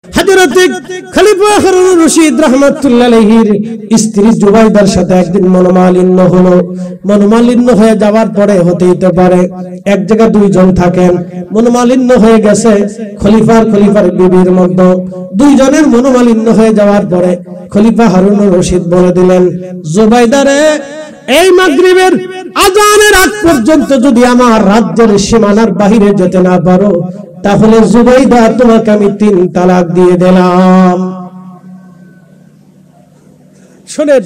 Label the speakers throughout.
Speaker 1: হযরতে খলিফা হারুনুর রশিদ রাহমাতুল্লাহ আলাইহির স্ত্রী জুবাইদার সাথে একদিন মনোমালিন্য হলো। মনোমালিন্য হয়ে যাওয়ার পরে হতেই তো পারে এক জায়গায় দুইজন থাকেন, মনোমালিন্য হয়ে গেছে খলিফার বিবির মধ্যে। দুইজনের মনোমালিন্য হয়ে যাওয়ার পরে খলিফা হারুনুর রশিদ বলে দিলেন, জুবাইদারে, এই মাগরিবের আযানের আগ পর্যন্ত যদি আমার রাজ্যের সীমানার বাইরে যেতে না পারো, তাহলে জুবাইদা তোমাকে আমি 3 তালাক দিয়ে দিলাম। শুনেন,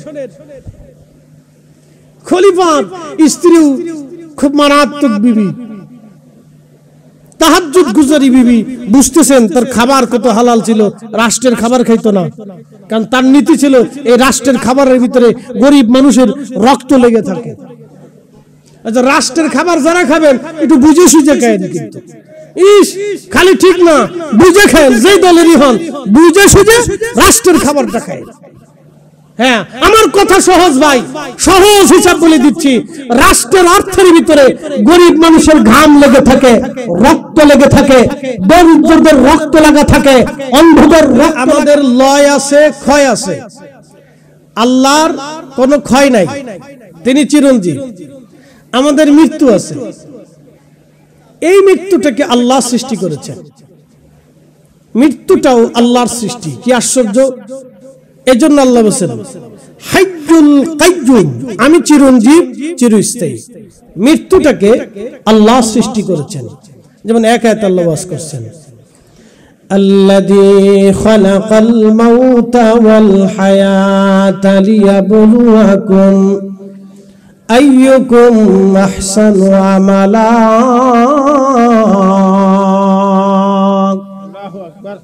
Speaker 1: খলিফার স্ত্রী খুব মারাত্মক বিবি, তাহাজ্জুদ গুজারি বিবি। বুঝতেছেন তার খাবার কত হালাল ছিল, রাষ্ট্রের খাবার খাইতো না, কারণ তার নীতি ছিল এই রাষ্ট্রের খাবারের ভিতরে গরিব মানুষের রক্ত লেগে থাকে। আচ্ছা, রাষ্ট্রের খাবার যারা খাবেন একটু বুঝে সুঝে খায়, কিন্তু খালি ঠিক না, বুঝে খায়, যেই দলেরই হন বুঝে সুঝে রাষ্ট্রের খাবারটা খায়। হ্যাঁ, আমার কথা সহজ ভাই, সহজ হিসাব বলে দিচ্ছি। রাষ্ট্রের অর্থের ভিতরে গরিব মানুষের ঘাম লেগে থাকে, রক্ত লেগে থাকে, দরিদ্রদের রক্ত লাগা থাকে, অন্ধদের। আমাদের লয় আছে, ক্ষয় আছে, আল্লাহর কোনো ক্ষয় নাই, তিনি চিরঞ্জীব। আমাদের মৃত্যু আছে, এই মৃত্যুটাকে আল্লাহ সৃষ্টি করেছেন, মৃত্যুটাও আল্লাহর সৃষ্টি। কি আশ্চর্য! এজন্য আল্লাহ বলেছেন হাইয়ুল কাইয়্যুম, আমি চিরঞ্জীব, চিরস্থায়ী। মৃত্যুটাকে আল্লাহ সৃষ্টি করেছেন। যেমন এক আয়াত আল্লাহ ওয়াজ করছেন, আল্লাযী খালাকাল মাউতা ওয়াল হায়াতা লিয়াবলুয়াকুম আইয়ুকুম আহসানু আমালা। আল্লাহু আকবার।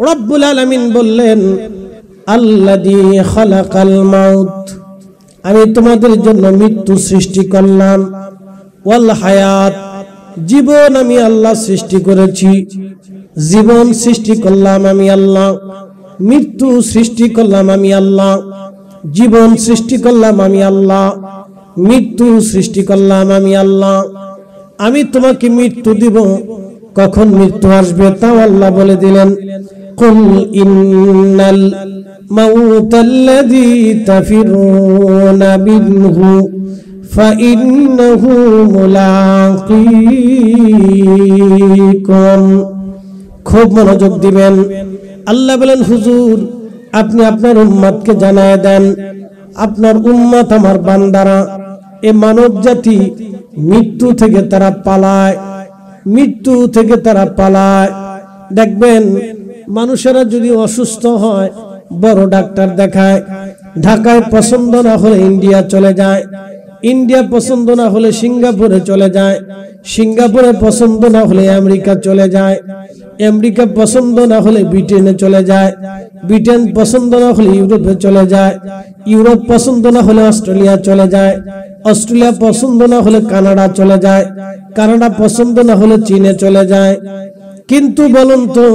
Speaker 1: রব্বুল আলামিন বললেন, আল্লাযী খালাকাল মাউত, আমি তোমাদের জন্য মৃত্যু সৃষ্টি করলাম, ওয়াল হায়াত, জীবন আমি আল্লাহ সৃষ্টি করেছি। জীবন সৃষ্টি করলাম আমি আল্লাহ, মৃত্যু সৃষ্টি করলাম আমি আল্লাহ। জীবন সৃষ্টি করলাম আমি আল্লাহ, মৃত্যু সৃষ্টি করলাম আমি আল্লাহ। আমি তোমাকে মৃত্যু দিব, কখন মৃত্যু আসবে তাও আল্লাহ বলে দিলেন, কুল ইন্নাল মাউতাল্লাযী তাফিরুনা মিনহু ফাইন্নাহু মুলাকীকুম। খুব মনোযোগ দিবেন। আল্লাহ বলেন, হুজুর আপনি আপনার উম্মতকে জানায় দেন, আপনার উম্মত আমার বান্দারা, এ মানব জাতি মৃত্যু থেকে তারা পালায়, মৃত্যু থেকে তারা পালায়। দেখবেন মানুষেরা যদি অসুস্থ হয় বড় ডাক্তার দেখায়, ঢাকায় পছন্দ না হলে ইন্ডিয়া চলে যায়, ইন্ডিয়া পছন্দ না হলে সিঙ্গাপুরে চলে যায়, সিঙ্গাপুরে পছন্দ না হলে আমেরিকা চলে যায়, আমেরিকা পছন্দ না হলে ব্রিটেনে চলে যায়, ব্রিটেন পছন্দ না হলে ইউরোপে চলে যায়, ইউরোপ পছন্দ না হলে অস্ট্রেলিয়া চলে যায়, অস্ট্রেলিয়া পছন্দ না হলে কানাডা চলে যায়, কানাডা পছন্দ না হলে চীনে চলে যায়। কিন্তু বলুন তো,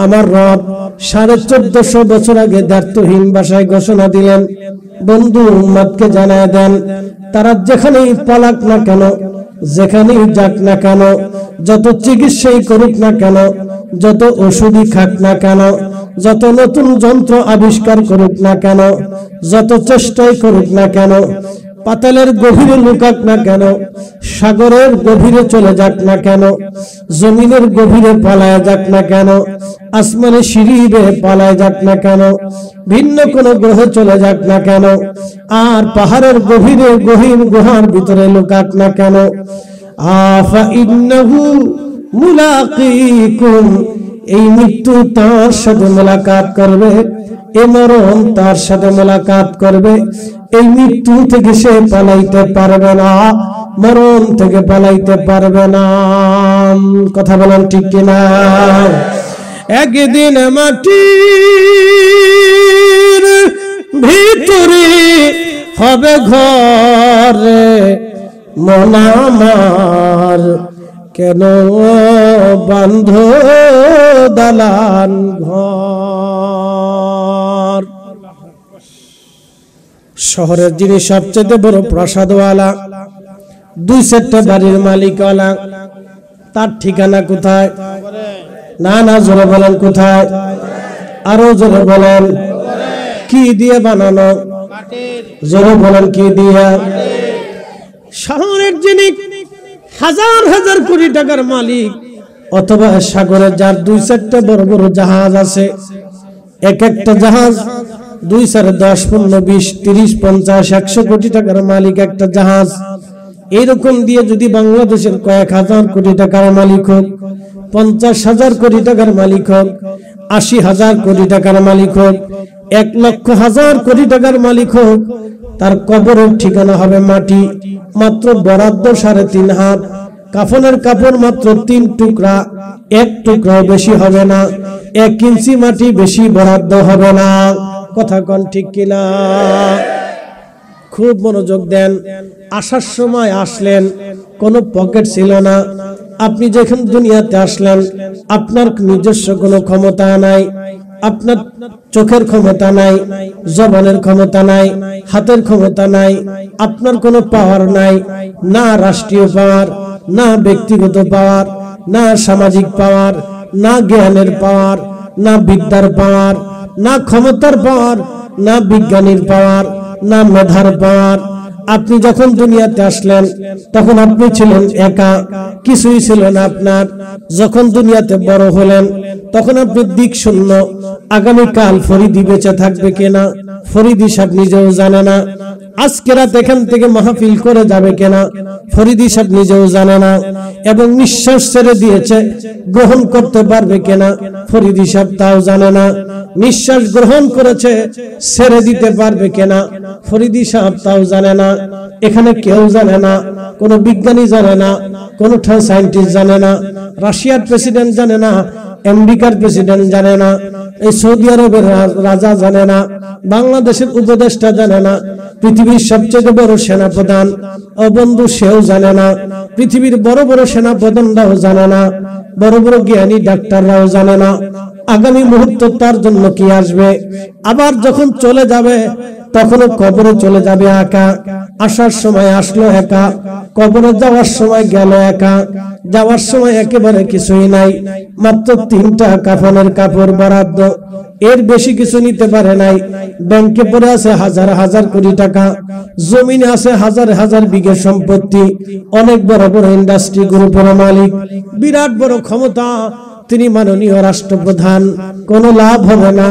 Speaker 1: আমার রব 1450 বছর আগে দায়িত্বহীন ভাষায় ঘোষণা দিলেন, বন্ধু উম্মতকে জানায় দেন, তারা যেখানেই পালাক না কেন, যেখানেই যাক না কেন, যত চিকিৎসাই করুক না কেন, যত ওষুধই খাক না কেন, যত নতুন যন্ত্র আবিষ্কার করুক না কেন, যত চেষ্টাই করুক না কেন, পাতালের গভীরে লুকাক না কেন, সাগরের গভীরে চলে যাক না কেন, জমিনের গভীরে পালায় যাক না কেন, আসমানে সিঁড়ি বেয়ে পালায় যাক না কেন, ভিন্ন কোন গ্রহে চলে যাক না কেন, আর পাহাড়ের গভীরে গহীন গুহার ভিতরে লুকাক না কেন, আফা ইন্নাহু মুলাকীকুম, এই মৃত্যু তার সাথে মোলাকাত করবে, এ মরণ তার সাথে মোলাকাত করবে। এই মৃত্যু থেকে সে পালাইতে পারবে না, মরণ থেকে পালাইতে পারবে না। কথা বলেন ঠিক কিনা? একদিন মাটির ভিতরে হবে ঘর, মন আমার কেন বান্ধ দালান ঘর। শহরের যিনি সবচেয়ে বড় প্রাসাদওয়ালা, 2 সেটটা বাড়ির মালিকওয়ালা, তার ঠিকানা কোথায়? না না, জোরে বলেন কোথায়? আরো জোরে বলেন। কি দিয়ে বানানো? জোরে বলেন কি দিয়ে? শহরের যিনি হাজার হাজার কোটি টাকার মালিক, অথবা সাগরে যার 2-4টা বড় বড় জাহাজ আছে, এক একটা জাহাজ 2-4, 10, 15, 20, 30, 50, 100 কোটি টাকার মালিক একটা জাহাজ। এইরকম দিয়ে যদি বাংলাদেশের কয়েক হাজার কোটি টাকার মালিক হোক, 50,000 কোটি টাকার মালিক হোক, 80,000 কোটি টাকার মালিক হোক, 1,00,000 কোটি টাকার মালিক হোক, তার কবরের ঠিকানা হবে মাটি। মাত্র বরাদ্দ 3.5 হাত, কাফনের কাপড় মাত্র 3 টুকরা, 1 টুকরাও বেশি হবে না, 1 ইঞ্চি মাটি বেশি বরাদ্দ হবে না। কথা কোন ঠিক কিনা? খুব মনোযোগ দেন। আসার সময় আসলেন, কোনো পকেট ছিল না। আপনি যখন দুনিয়াতে আসলেন, আপনার নিজস্ব কোনো ক্ষমতা নাই, আপনার চোখের ক্ষমতা নাই, জবানের ক্ষমতা নাই, হাতের ক্ষমতা নাই, আপনার কোনো পাওয়ার নাই, না রাষ্ট্রীয় পাওয়ার, না ব্যক্তিগত পাওয়ার, না সামাজিক পাওয়ার, না জ্ঞানের পাওয়ার, না বিদ্যার পাওয়ার, না ক্ষমতার পাওয়ার, না বিজ্ঞানীর পাওয়ার, না মেধার পাওয়ার। আপনি যখন দুনিয়াতে আসলেন তখন আপনি ছিলেন একা, কিছুই ছিল না আপনার। যখন দুনিয়াতে বড় হলেন তখন আপনি দিক শূন্য। আগামীকাল ফরিদি বেঁচে থাকবে কিনা ফরিদি সাহেব নিজেও জানে না। আজকে রাত এখান থেকে মাহফিল করে যাবে কিনা ফরিদি সাহেব নিজেও জানে না। এবং নিঃশ্বাস ছেড়ে দিয়েছে, গ্রহণ করতে পারবে কিনা ফরিদি সাহেব তাও জানে না। নিঃশ্বাস গ্রহণ করেছে, ছেড়ে দিতে পারবে কিনা ফরিদি সাহেব তাও জানে না। এখানে কেউ জানে না, কোন বিজ্ঞানী জানে না, কোন সায়েন্টিস্ট জানে না, রাশিয়ার প্রেসিডেন্ট জানে না, আমেরিকার প্রেসিডেন্ট জানে না, এই সৌদি আরবের রাজা জানে না, বাংলাদেশের উপদেষ্টা জানে না, পৃথিবীর সবচেয়ে বড় সেনাপ্রধান ও বন্ধু সেও জানে না, পৃথিবীর বড় বড় সেনাপ্রধানরাও জানে না, বড় বড় জ্ঞানী ডাক্তাররাও জানে না আগামী মুহূর্ত তার জন্য কি আসবে। আবার যখন চলে যাবে তখনও কবরে চলে যাবে একা। আসার সময় আসলো একা, কবরে যাওয়ার সময় গেল একা। যাওয়ার সময় একেবারে কিছুই নাই, মাত্র 3টা কাফনের কাপড় বরাদ্দ, এর বেশি কিছু নিতে পারে নাই। ব্যাংকে পড়ে আছে হাজার হাজার কোটি টাকা, জমিনে আছে হাজার হাজার বিঘা সম্পত্তি, অনেক বড় বড় ইন্ডাস্ট্রি গ্রুপের মালিক, বিরাট বড় ক্ষমতা, তিনি মাননীয় রাষ্ট্রপ্রধান। কোনো লাভ হবে না,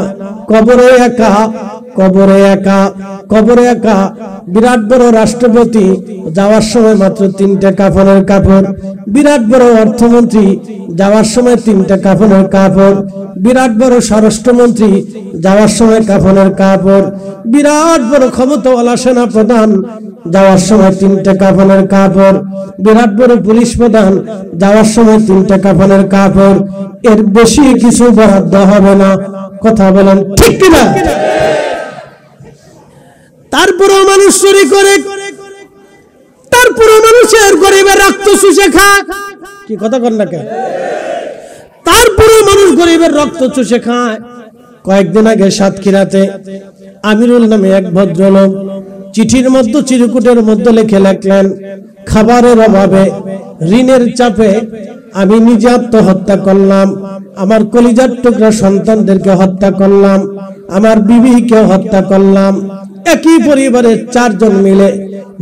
Speaker 1: কবরে একা, কবরে একা, কবরে একা। বিরাট বড় রাষ্ট্রপতি, যাওয়ার সময় মাত্র 3টা কাফনের কাপড়। বিরাট বড় অর্থমন্ত্রী, যাওয়ার সময় 3টা কাফনের কাপড়। বিরাট বড় স্বরাষ্ট্রমন্ত্রী, যাওয়ার সময় কাফনের কাপড়। বিরাট বড় ক্ষমতাওয়ালা সেনা প্রধান, যাওয়ার সময় 3টা কাফনের কাপড়। বিরাট বড় পুলিশ প্রধান, যাওয়ার সময় 3টা কাফনের কাপড়। এর বেশি কিছু বরাদ্দ হবে না। কথা বলেন ঠিক কিনা? তারপরেও মানুষ চুরি করে, তারপরেও মানুষের গরিবের রক্ত চুষে খায়। কি কথা কন না কেন? তারপরেও মানুষ গরিবের রক্ত চুষে খায়। কয়েকদিন আগে সাতক্ষীরাতে আমিরুল নামে এক ভদ্রলোক চিঠির মধ্যে, চিরকুটের মধ্যে লিখে রাখলেন, খাবারের অভাবে, ঋণের চাপে আমি নিজে আত্মহত্যা করলাম, আমার কলিজার টুকরা সন্তানদেরকে হত্যা করলাম, আমার বিবিকে হত্যা করলাম। একই পরিবারের 4 জন মিলে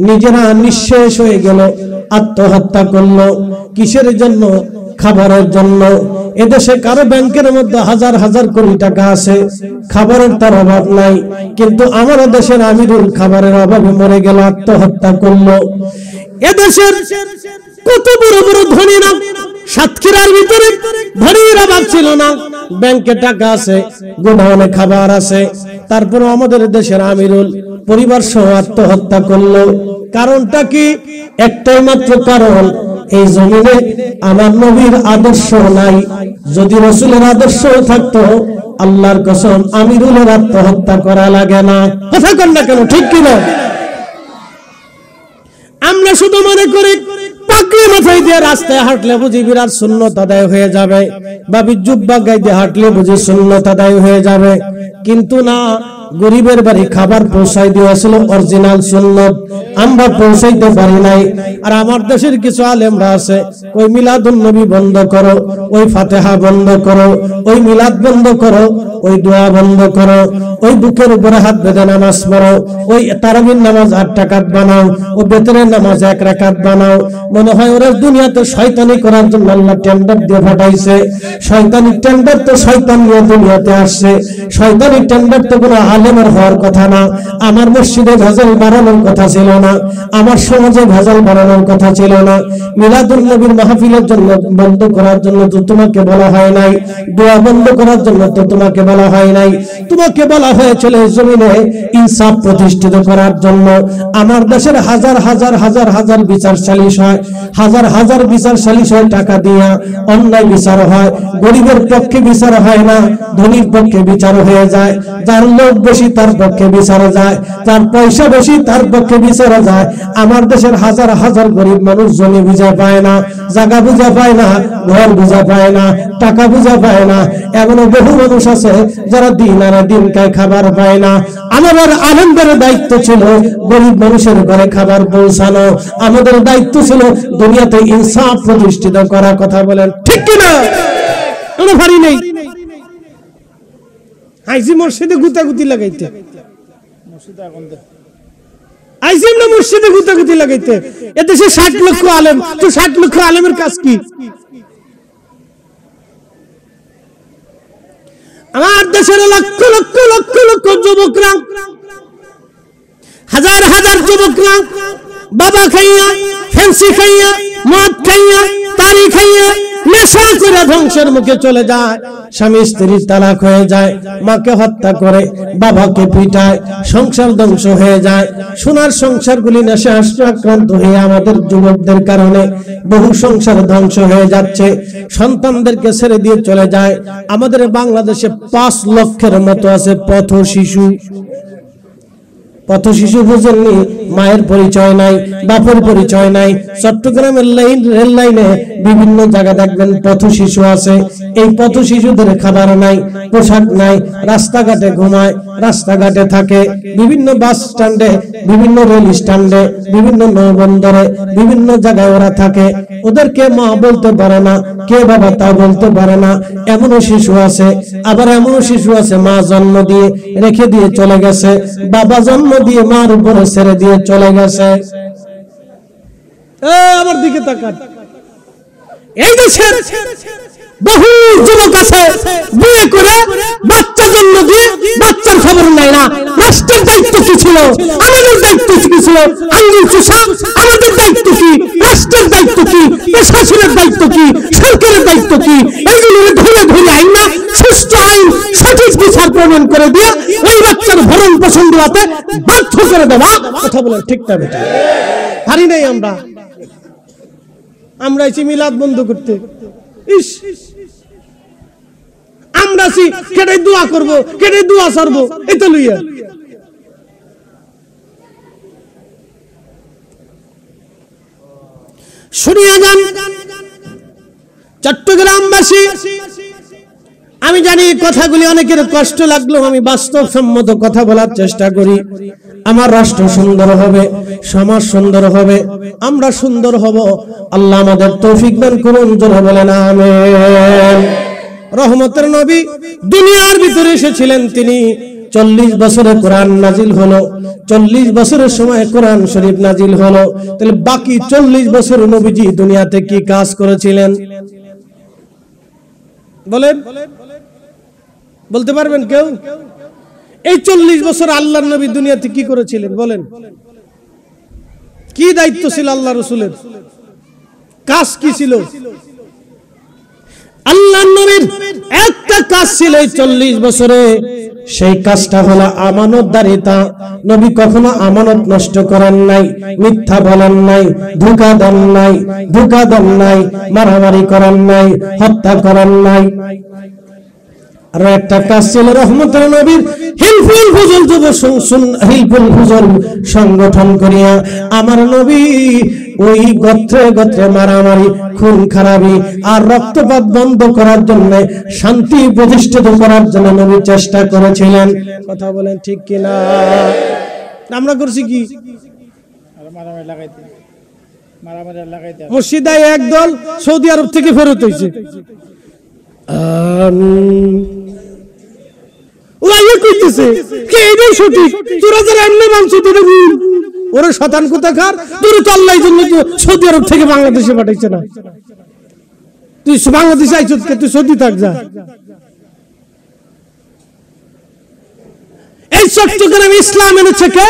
Speaker 1: নিজেরা নিঃশেষ হয়ে গেল, আত্মহত্যা করলো। কিসের জন্য? খাবারের জন্য। এদেশে কারো ব্যাংকের মধ্যে হাজার হাজার কোটি টাকা আছে, খাবারের তার অভাব নাই, কিন্তু আমাদের দেশের আমিরুল খাবারের অভাবে মরে গেল, আত্মহত্যা করলো। এদেশের কত বড় বড় ধনীরা, সাতক্ষীরার ভিতরে ধনীর অভাব ছিল না, ব্যাংকে টাকা আছে, গোডাউনে খাবার আছে, তারপর আমাদের দেশের আমিরুল পরিবার সহ আত্মহত্যা করলো। কারণটা কি? একটাই মাত্র কারণ, এই জমিনে আমার নবীর আদর্শ নাই। যদি রাসূলের আদর্শ থাকতো, আল্লাহর কসম আমিরুলের আত্মহত্যা করা লাগে না। কথা কন না কেন? ঠিক কিনা? আমরা শুধু মনে করি পাগড়ি মাথায় দিয়ে রাস্তায় হাঁটলে বুঝি বিরাট সুন্নত আদায় হয়ে যাবে, বা জুব্বা গায়ে দিয়ে হাঁটলে বুঝি সুন্নত আদায় হয়ে যাবে। কিন্তু না, গরিবের বাড়ি খাবার পৌঁছাই দিয়েছিল, অরিজিনাল সুন্নত, আমরা পৌঁছাইতে পারি নাই। আর আমার দেশের কিছু আলেমরা আছে, ওই মিলাদুন নবী বন্ধ করো, ওই ফাতিহা বন্ধ করো, ওই মিলাদ বন্ধ করো, ওই দোয়া বন্ধ করো, ওই বুকের উপরে হাত বেঁধে নামাজ পড়ো, ওই তারাবির নামাজ 8 রাকাত বানাও, ও বেতনের নামাজ 1 রাকাত বানাও। মনে হয় ওরা দুনিয়াতে শয়তানি করার জন্য আল্লাহ টেন্ডার দিয়ে পাঠাইছে। শয়তানি টেন্ডার তো শয়তান নিয়ে দুনিয়াতে আসছে। শয়তানি টেন্ডার তো কোনো আলেমের হওয়ার কথা না। আমার মসজিদে ভেজাল বাড়ানোর কথা ছিল না, আমার সমাজে ভেজাল বাড়ানোর কথা ছিল না। মিলাদুন নবীর মাহফিলের জন্য বন্ধ করার জন্য তো তোমাকে বলা হয় নাই, দোয়া বন্ধ করার জন্য তো তোমাকে বলা হয় নাই। তোমাকে বলা হয়েছিল জমিনে ইনসাফ প্রতিষ্ঠিত করার জন্য। আমার দেশের হাজার হাজার হাজার হাজার বিচার সালিশ হয়, হাজার হাজার বিচার সালিশ হয়, টাকা দিয়া অন্যায় বিচার হয়। গরিবের পক্ষে বিচার হয় না, ধনীর পক্ষে বিচার হয়ে যায়। যার লোক বেশি তার পক্ষে বিচার যায়, যার পয়সা বেশি তার পক্ষে বিচার যায়। আমার দেশের হাজার হাজার গরিব মানুষ জমি বুঝা পায় না, জায়গা বুঝা পায় না, ঘর বুঝা পায় না, টাকা বুঝা পায় না। এমনও বহু মানুষ আছে যারা দিন আনে দিন খায়, খাবার পায় না। আমাদের আলেমদের দায়িত্ব ছিল গরিব মানুষের ঘরে খাবার পৌঁছানো, আমাদের দায়িত্ব ছিল দুনিয়াতে ইনসাফ প্রতিষ্ঠিত করা। কথা বলেন ঠিক কিনা? কোনো ভারী নেই। আইজি মসজিদে গুতাগুতি লাগাইতে, আইজি আমরা মসজিদে গুতাগুতি লাগাইতে। এদেশে 60 লক্ষ আলেম, তো 60 লক্ষ আলেমের কাজ কি? আমার দেশের লক্ষ লক্ষ লক্ষ লক্ষ যুবকরা, হাজার হাজার যুবকরা বাবা খাইয়া, ফেন্সি খাইয়া, মদ খাইয়া, তারি খাইয়া, নেশা করে ধ্বংসের মুখে চলে যায়। স্বামী স্ত্রীর তালাক হয়ে যায়, মাকে হত্যা করে, বাবাকে পিটায়, সংসার ধ্বংস হয়ে যায়। সোনার সংসারগুলি নেশা আক্রান্ত হয়ে আমাদের যুবকদের কারণে বহু সংসার ধ্বংস হয়ে যাচ্ছে। সন্তানদেরকে ছেড়ে দিয়ে চলে যায়। আমাদের বাংলাদেশে 5 লক্ষের মতো আছে পথ শিশু। পথ শিশু বুঝেননি? মায়ের পরিচয় নাই, বাপের পরিচয় নাই। চট্টগ্রামের রেল লাইনে বিভিন্ন জায়গা দেখবেন পথ শিশু আছে। এই পথ শিশুদের খাবার নাই, পোশাক নাই, রাস্তাঘাটে ঘুমায়, রাস্তাঘাটে থাকে। বিভিন্ন বাস স্ট্যান্ডে, বিভিন্ন রেল স্ট্যান্ডে, বিভিন্ন নৌবন্দরে, বিভিন্ন জায়গায় ওরা থাকে। ওদেরকে মা বলতে পারে না, কে বাবা তা বলতে পারে না। এমনও শিশু আছে, আবার এমনও শিশু আছে মা জন্ম দিয়ে রেখে দিয়ে চলে গেছে, বাবা জন্ম দিয়ে মার উপরে ছেড়ে দিয়ে চলে গেছে। আমার দিকে তাকান। এই দেশের বহু যুবক আছে বিয়ে করে বাচ্চা জন্ম দিয়ে বাচ্চার খবর নাই না। রাষ্ট্রের দায়িত্ব কি ছিল? আমাদের দায়িত্ব কি ছিল? আঙ্গুল চুষা আমাদের দায়িত্ব কি? রাষ্ট্রের দায়িত্ব কি? প্রশাসনের দায়িত্ব কি? সরকারের দায়িত্ব কি? এইগুলো ধরে ধরে আইন না, সুস্থ আইন, সঠিক বিচার প্রমাণ করে দিয়ে ওই বাচ্চার ভরণ পোষণ দেওয়াতে বাধ্য করে দেওয়া। কথা বলেন ঠিক না বেটা? পারি নাই আমরা। আমরা এসে মিলাদ বন্ধ করতে, ইস আমরা কেটে দোয়া করব, কেটে দোয়া সারব, এটা লইয়া শুনিয়া যান চট্টগ্রামবাসী। আমি জানি কথাগুলি অনেকের কষ্ট লাগলেও আমি বাস্তবসম্মত কথা বলার চেষ্টা করি। আমার রাষ্ট্র সুন্দর হবে, সমাজ সুন্দর হবে, আমরা সুন্দর হব। আল্লাহ আমাদের তৌফিক দান করুন, জোরে বলেন আমিন। রহমতের নবী দুনিয়ার ভিতরে এসেছিলেন, তিনি 40 বছরে কোরআন নাজিল হলো। 40 বছরের সময় কোরআন শরীফ নাজিল হলো। তাহলে বাকি 40 বছর নবীজি দুনিয়াতে কি কাজ করেছিলেন বলেন? বলতে পারবেন কেউ? এই 40 বছর আল্লাহর নবী দুনিয়াতে কি করেছিলেন বলেন? কি দায়িত্ব ছিল আল্লাহ রাসূলের? কাজ কি ছিল? আল্লাহর নবীর একটা কাজ ছিল এই 40 বছরে, সেই কাজটা হলো আমানতদারিতা। নবী কখনো আমানত নষ্ট করেন নাই, মিথ্যা বলেন নাই, ধোঁকা দেন নাই, মারামারি করেন নাই, হত্যা করেন নাই। আর একটা কাজ ছিল রহমতের নবীর হিলফুল ফুজল সংগঠন করিয়া আমার নবী ওই গোত্রে গোত্রে মারামারি খুন খারাপি আর রক্তপাত বন্ধ করার জন্য শান্তি প্রতিষ্ঠিত করার জন্য নবী চেষ্টা করেছিলেন। কথা বলেন ঠিক কিনা? আমরা করছি কি? মসজিদায় একদল সৌদি আরব থেকে ফেরত হয়েছে, ওরা শতান কোথাকার, সৌদি আরব থেকে বাংলাদেশে পাঠাইছে না। তুই বাংলাদেশে আইছ, তুই সৌদি থাক যা। এই চট্টগ্রামে ইসলাম এনেছে কে?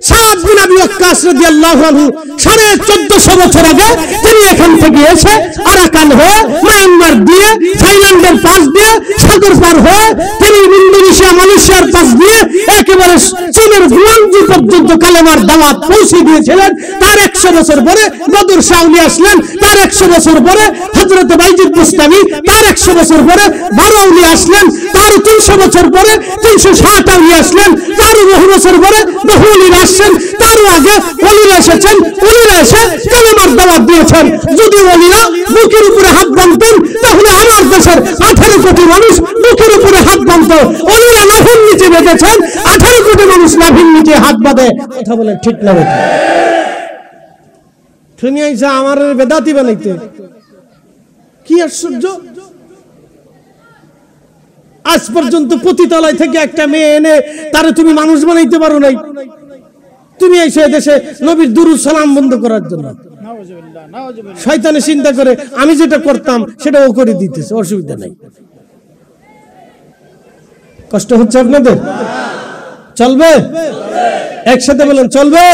Speaker 1: সাদ বিন আবি ওয়াক্কাস রাদিয়াল্লাহু আনহু 1450 বছর আগে তিনি এখান থেকে এসে আরাকান হয়ে মায়ানমার দিয়ে থাইল্যান্ডের পাশ দিয়ে সাগর পার হয়ে তিনি ইন্দোনেশিয়া মালয়েশিয়ার পাশ দিয়ে একেবারে চীনের গুয়াংজু পর্যন্ত কালেমার দাওয়াত পৌঁছে দিয়েছিলেন। তার 100 বছর পরে বদর শাহ ওলি আসলেন, তার 100 বছর পরে হযরত বাইজিদ বুস্তামি, তার 100 বছর পরে বারো ওলি আসলেন, তার 300 বছর পরে 360 ওলি আসলেন, তার বহু বছর পরে বহু ওলি আসছেন, তার আগে ওলিরা এসেছেন, ওলিরা এসে কালেমার দাওয়াত দিয়েছেন। যদি ওলিরা বুকের উপরে হাত বাঁধতেন তাহলে আমার দেশের 18 কোটি মানুষ বুকের উপরে হাত বাঁধত। ওলিরা নাভির নিচে বেঁধেছেন, 18 কোটি মানুষ নাভির নিচে হাত বাঁধে। কথা বলেন ঠিক না? শুনি আইসা আমার বেদাতি বানাইতে, কি আশ্চর্য! আজ পর্যন্ত পতিতালয় থেকে একটা মেয়ে এনে তারে তুমি মানুষ বানাইতে পারো নাই। তুমি এসে দেশে নবীর দুরূদ সালাম বন্ধ করার জন্য শয়তানে চিন্তা করে আমি যেটা করতাম সেটা ও করে দিতেছে, অসুবিধা নাই। কষ্ট হচ্ছে আপনাদের? চলবে? একসাথে বলেন চলবে।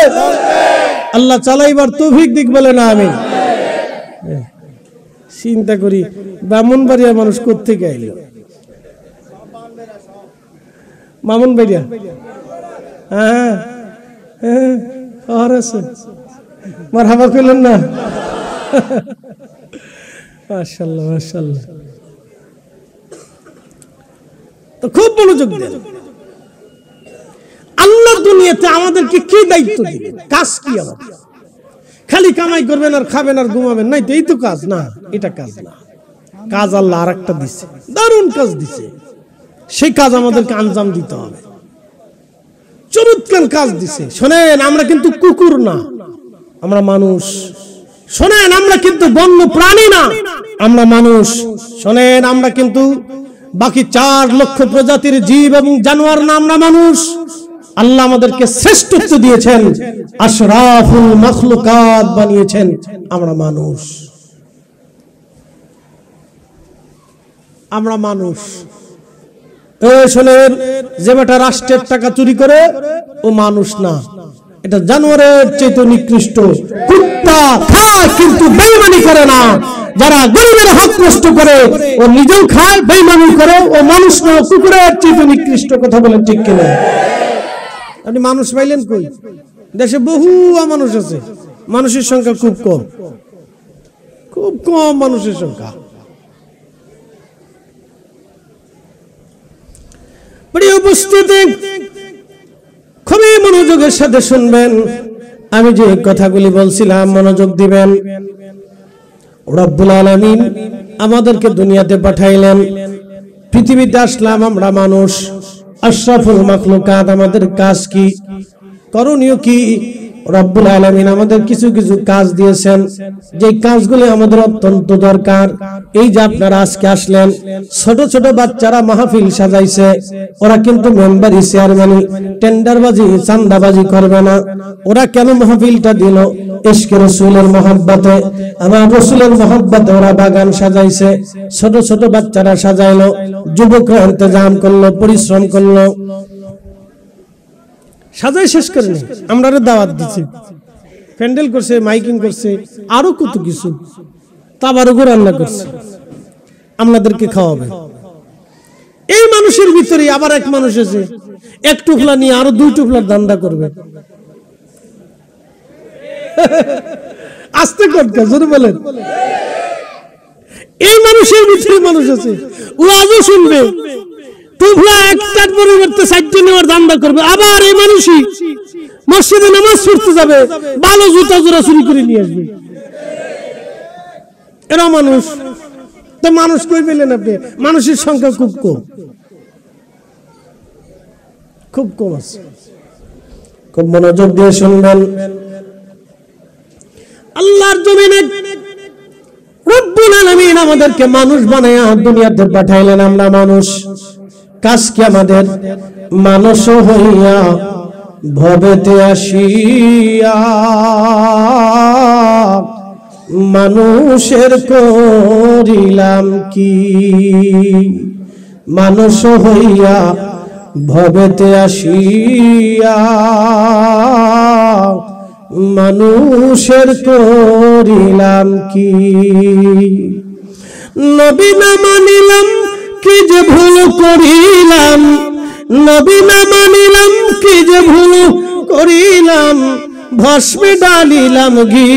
Speaker 1: আল্লাহ চালাইবার তৌফিক দিক বলেন আমিন। চিন্তা করি ব্রাহ্মণবাড়িয়া মানুষ কোত্থেকে আইলো? ব্রাহ্মণবাড়িয়া, হ্যাঁ মারহাবা কইলেন না? মাশাআল্লাহ মাশাআল্লাহ। তো খুব মনোযোগ দেন। আল্লাহ দুনিয়াতে আমাদেরকে কি দায়িত্ব দিলেন? কাজ কি? আমাদের খালি কামাই করবেন আর খাবেন আর ঘুমাবেন নাই তো এই তো কাজ না, এটা কাজ না। কাজ আল্লাহ আরেকটা দিছে, দারুণ কাজ দিছে। সেই কাজ আমাদেরকে আঞ্জাম দিতে হবে। চমৎকার কাজ দিছে। শোনেন, আমরা কিন্তু কুকুর না, আমরা মানুষ। শোনেন, আমরা কিন্তু বন্য প্রাণী না, আমরা মানুষ। শোনেন, আমরা কিন্তু বাকি 4 লক্ষ প্রজাতির জীব এবং জানোয়ার না, আমরা মানুষ। আল্লাহ আমাদেরকে শ্রেষ্ঠত্ব দিয়েছেন, আশরাফুল মাখলুকাত বানিয়েছেন, আমরা মানুষ। আমরা মানুষ। শোনেন, যে বেটা রাষ্ট্রের টাকা চুরি করে ও মানুষ না, এটা জানোয়ারের চেয়ে নিকৃষ্ট। কুত্তা খায় কিন্তু বেঈমানি করে না। যারা গরিবের হক নষ্ট করে ও নিজেও খায়, বেঈমানি করে, ও মানুষ না, কুকুরের চেয়ে নিকৃষ্ট। কথা বলেন ঠিক কিনা? আপনি মানুষ পাইলেন কই? দেশে বহু মানুষ আছে, মানুষের সংখ্যা খুব কম, খুব কম মানুষের সংখ্যা। উপস্থিতি খুবই মনোযোগের সাথে শুনবেন। আমি যে কথাগুলি বলছিলাম মনোযোগ দিবেন। রব্বুল আলামিন আমাদেরকে দুনিয়াতে পাঠাইলেন, পৃথিবীতে আসলাম, আমরা মানুষ, আশরাফুল মাখলুকাত। আমাদের কাজ কি, করণীয় কি? রব্বুল আলামিন আমাদের কিছু কিছু কাজ দিয়েছেন, যে কাজগুলো আমাদের অত্যন্ত দরকার। এই যে আপনারা আজকে আসলেন, ছোট ছোট বাচ্চারা মাহফিল সাজাইছে, ওরা কিন্তু মেম্বারি চেয়ারম্যানি টেন্ডারবাজি চান্দাবাজি করবে না। ওরা কেন মাহফিলটা দিল? ইশকে রাসূলের মহব্বতে, আমার রাসূলের মহব্বতে ওরা বাগান সাজাইছে, ছোট ছোট বাচ্চারা সাজাইলো, যুবকরা ইন্তজাম করলো, পরিশ্রম করলো, সাজাই শেষ করেনি। আমরা দাওয়াত দিচ্ছি, প্যান্ডেল করছে, মাইকিং করছে, আরো কত কিছু, তাবারুকও রান্না করছে, আমাদেরকে খাওয়াবে। এই মানুষের ভিতরে আবার এক মানুষ আছে, এক টুকলা নিয়ে আরো 2 টুকলার ধান্দা করবে। আস্তে কথা জোরে বলেন। এই মানুষের ভিতরে মানুষ আছে, ও আজও শুনবে তোমরা একটার পরিবর্তে 4টা নেওয়ার ধান্দা করবে। আবার এই মানুষই মসজিদে নামাজ পড়তে যাবে, ভালো জুতা জোড়া চুরি করে নিয়ে আসবে। এরা মানুষ। তো মানুষ কই পেলেন আপনি? মানুষের সংখ্যা খুব কম, খুব কম আছে। খুব মনোযোগ দিয়ে শুনবেন। আল্লাহর জমিনে রব্বুল আলামিন আমাদেরকে মানুষ বানায়া দুনিয়াতে পাঠাইলেন। আমরা মানুষ, কাজ কি আমাদের? মানুষ হইয়া ভবেতে আসিয়া মানুষের করিলাম কি? মানুষ হইয়া ভবেতে আসিয়া মানুষের করিলাম কি? নবী না মানিলাম কি যে ভুল করিলাম, নবী না মানিলাম কি যে ভুল করিলাম, ভস্মে ডালিলাম ঘি।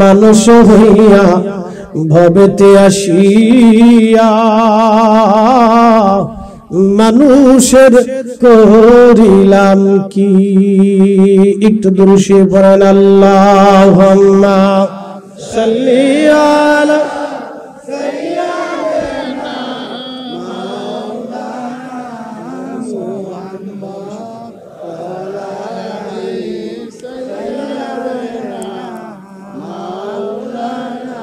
Speaker 1: মানুষ হইয়া ভবেতে আসিয়া মানুষের করিলাম কি? একটু দুরূদে পড়েন, আল্লাহুম্মা সাল্লি আলা সাইয়্যিদিনা মাওলানা মুহাম্মদ ওয়া আলি সাইয়্যিদিনা মাওলানা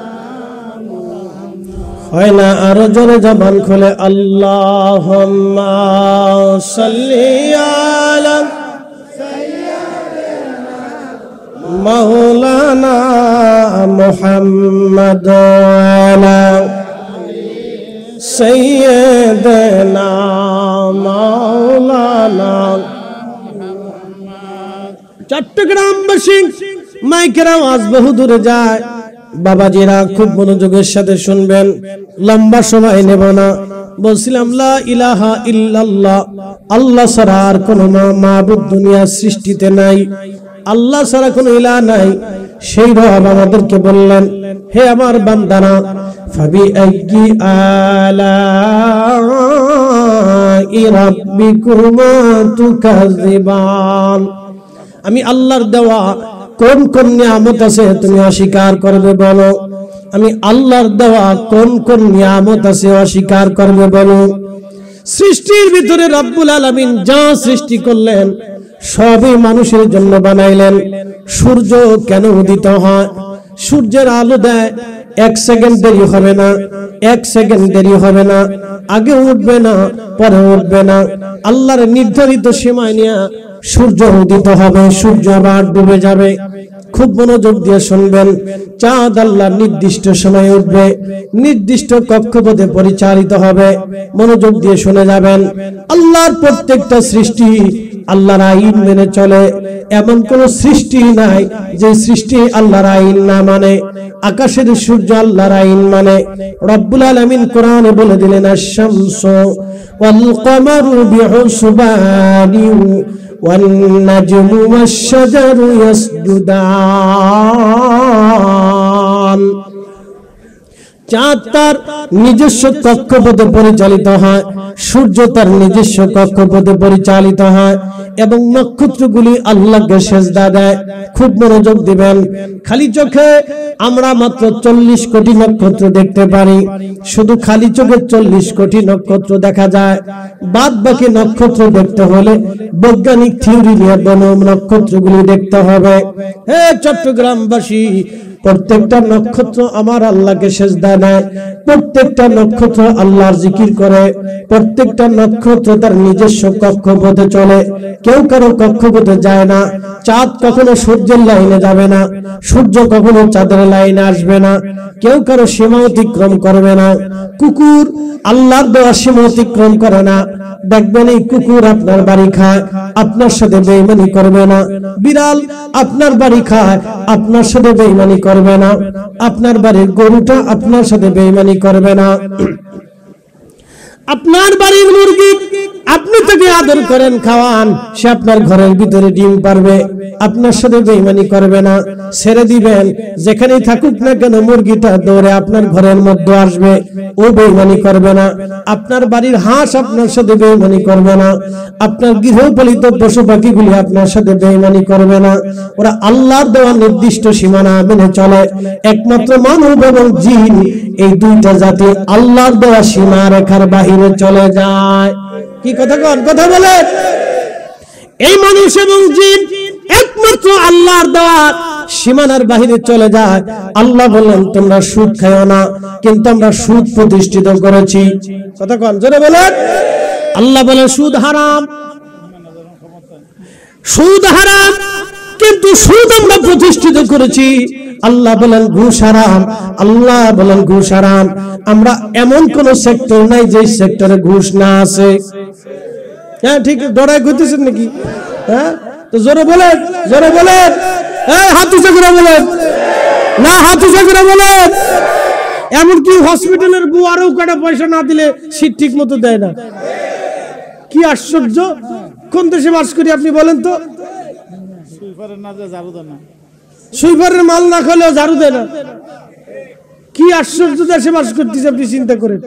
Speaker 1: মুহাম্মদ। হয় না আরো জোরে জবান খুলে আল্লাহুম্মা সাল্লি আলা সাইয়্যিদিনা মাওলানা মুহাম্মদ ওয়া আলি সাইয়্যিদিনা মাওলানা মুহাম্মদ। চট্টগ্রামবাসী মাইকের আওয়াজ বহু দূরে যায়, বাবাজিরা খুব মনোযোগের সাথে শুনবেন, লম্বা সময় নেব না। বলছিলাম লা ইলাহা ইল্লাল্লাহ, আল্লাহ ছাড়া আর কোনো মাবুদ দুনিয়ার সৃষ্টিতে নাই, আল্লাহ ছাড়া কোনো ইলাহ নাই। সেই রব আমাদেরকে বললেন, হে আমার বান্দারা, ফাবি আইয়ি আলাই রাব্বিকুমা তুকাযিবান, আমি আল্লাহর দেওয়া কোন কোন নিয়ামত আছে তুমি অস্বীকার করবে বলো? আমি আল্লাহর দেওয়া কোন কোন নিয়ামত আছে অস্বীকার করবে বলো? সৃষ্টির ভিতরে রব্বুল আলামিন যা সৃষ্টি করলেন সবই মানুষের জন্য বানাইলেন। সূর্য কেন উদিত হয়? সূর্যের আলো দেয়, 1 সেকেন্ড দেরি হবে না, 1 সেকেন্ড দেরি হবে না, আগে উঠবে না পরে উঠবে না, আল্লাহর নির্ধারিত সময় নিয়ে সূর্য উদিত হবে, সূর্য আবার ডুবে যাবে। খুব মনোযোগ দিয়ে শুনবেন। চাঁদ আল্লাহর নির্দিষ্ট সময়ে উঠবে, নির্দিষ্ট কক্ষপথে পরিচালিত হবে। মনোযোগ দিয়ে শুনে যাবেন। আল্লাহর প্রত্যেকটা সৃষ্টি আল্লাহর আইন মেনে চলে, এমন কোন সৃষ্টি নাই যে সৃষ্টি আল্লাহর আইন না মানে। আকাশের সূর্য আল্লাহর আইন মানে। রব্বুল আলামিন কোরআনে বলে দিলেন, আশ-শামসু ওয়াল কমারু বিহুসবানি ওয়ান নাজমু ওয়াশ-শাজারু ইয়াসজুদান। চাঁদ তার নিজস্ব কক্ষপথে পরিচালিত হয়, সূর্য তার নিজস্ব কক্ষপথে পরিচালিত হয় এবং নক্ষত্রগুলি আল্লাহকে সেজদা দেয়। খুব মনোযোগ দিবেন। খালি চোখে আমরা মাত্র 40 কোটি নক্ষত্র দেখতে পারি, শুধু খালি চোখে 40 কোটি নক্ষত্র দেখা যায়। বাদ বাকি নক্ষত্র দেখতে হলে বৈজ্ঞানিক থিওরি নিয়ে নক্ষত্রগুলি দেখতে হবে। হে চট্টগ্রামবাসী, প্রত্যেকটা নক্ষত্র আমার আল্লাহকে সেজদা দেয়, প্রত্যেকটা নক্ষত্র আল্লাহর জিকির করে, প্রত্যেকটা নক্ষত্র তার নিজস্ব কক্ষপথে চলে, কেউ কারো কক্ষপথে যায় না। চাঁদ কখনো সূর্যের লাইনে যাবে না, সূর্য কখনো চাঁদের লাইনে আসবে না, কেউ কারো সীমা অতিক্রম করবে না। কুকুর আল্লাহর দেওয়া সীমা অতিক্রম করে না। দেখবেন এই কুকুর আপনার বাড়ি খায়, আপনার সাথে বেঈমানি করবে না। বিড়াল আপনার বাড়ি খায়, আপনার সাথে বেঈমানি করবে না। আপনার বাড়ির গরুটা আপনার সাথে বেঈমানি করবে না। আপনার বাড়ির মুরগি আপনি তাকে আদর করেন, খাওয়ান, সে আপনার ঘরের ভিতরে ডিম পারবে, আপনার সাথে বেঈমানি করবে না, ছেড়ে দিবেন। যেখানেই থাকুক না কেন মুরগিটা দৌড়ে আপনার ঘরের মধ্যে আসবে, ও বেঈমানি করবে না। আপনার বাড়ির হাঁস আপনার সাথে বেঈমানি করবে না, আপনার গৃহপালিত পশু পাখিগুলি আপনার সাথে বেঈমানি করবে না। ওরা আল্লাহর দেওয়া নির্দিষ্ট সীমানা মেনে চলে। একমাত্র মানব এবং জিন, এই দুইটা জাতি আল্লাহর দেওয়া সীমা রেখার বাহিরে চলে যায়। কি কথা কন, কথা বলেন। এই মানুষ এবং জিন একমাত্র আল্লাহর দেওয়া সীমানার বাহিরে চলে যায়। আল্লাহ বললেন তোমরা সুদ খাও না, কিন্তু আমরা সুদ প্রতিষ্ঠিত করেছি। কথা কন, জোরে বলেন। আল্লাহ বলেন সুদ হারাম, সুদ হারাম, কিন্তু সুদ আমরা প্রতিষ্ঠিত করেছি। আল্লাহ বলেন ঘুষ হারাম, আল্লাহ বলেন ঘুষ হারাম। আমরা এমন কোন সেক্টর নাই যে সেক্টরে ঘুষ না আছে। হ্যাঁ ঠিক, ডরায় করতেছেন নাকি? হ্যাঁ তো জোরে বলেন, জোরে বলেন। হাত উঁচু করে বলেন না, হাত উঁচু করে বলেন। এমনকি হসপিটালের বুয়ারেও কাটা পয়সা না দিলে সিট ঠিক মতো দেয় না। কি আশ্চর্য! কোন দেশে বাস করি আপনি বলেন তো? সুইপারের মাল না খেলেও ঝাড়ু দেয় না। কি আশ্চর্য দেশে বাস করতেছে আপনি চিন্তা করেন।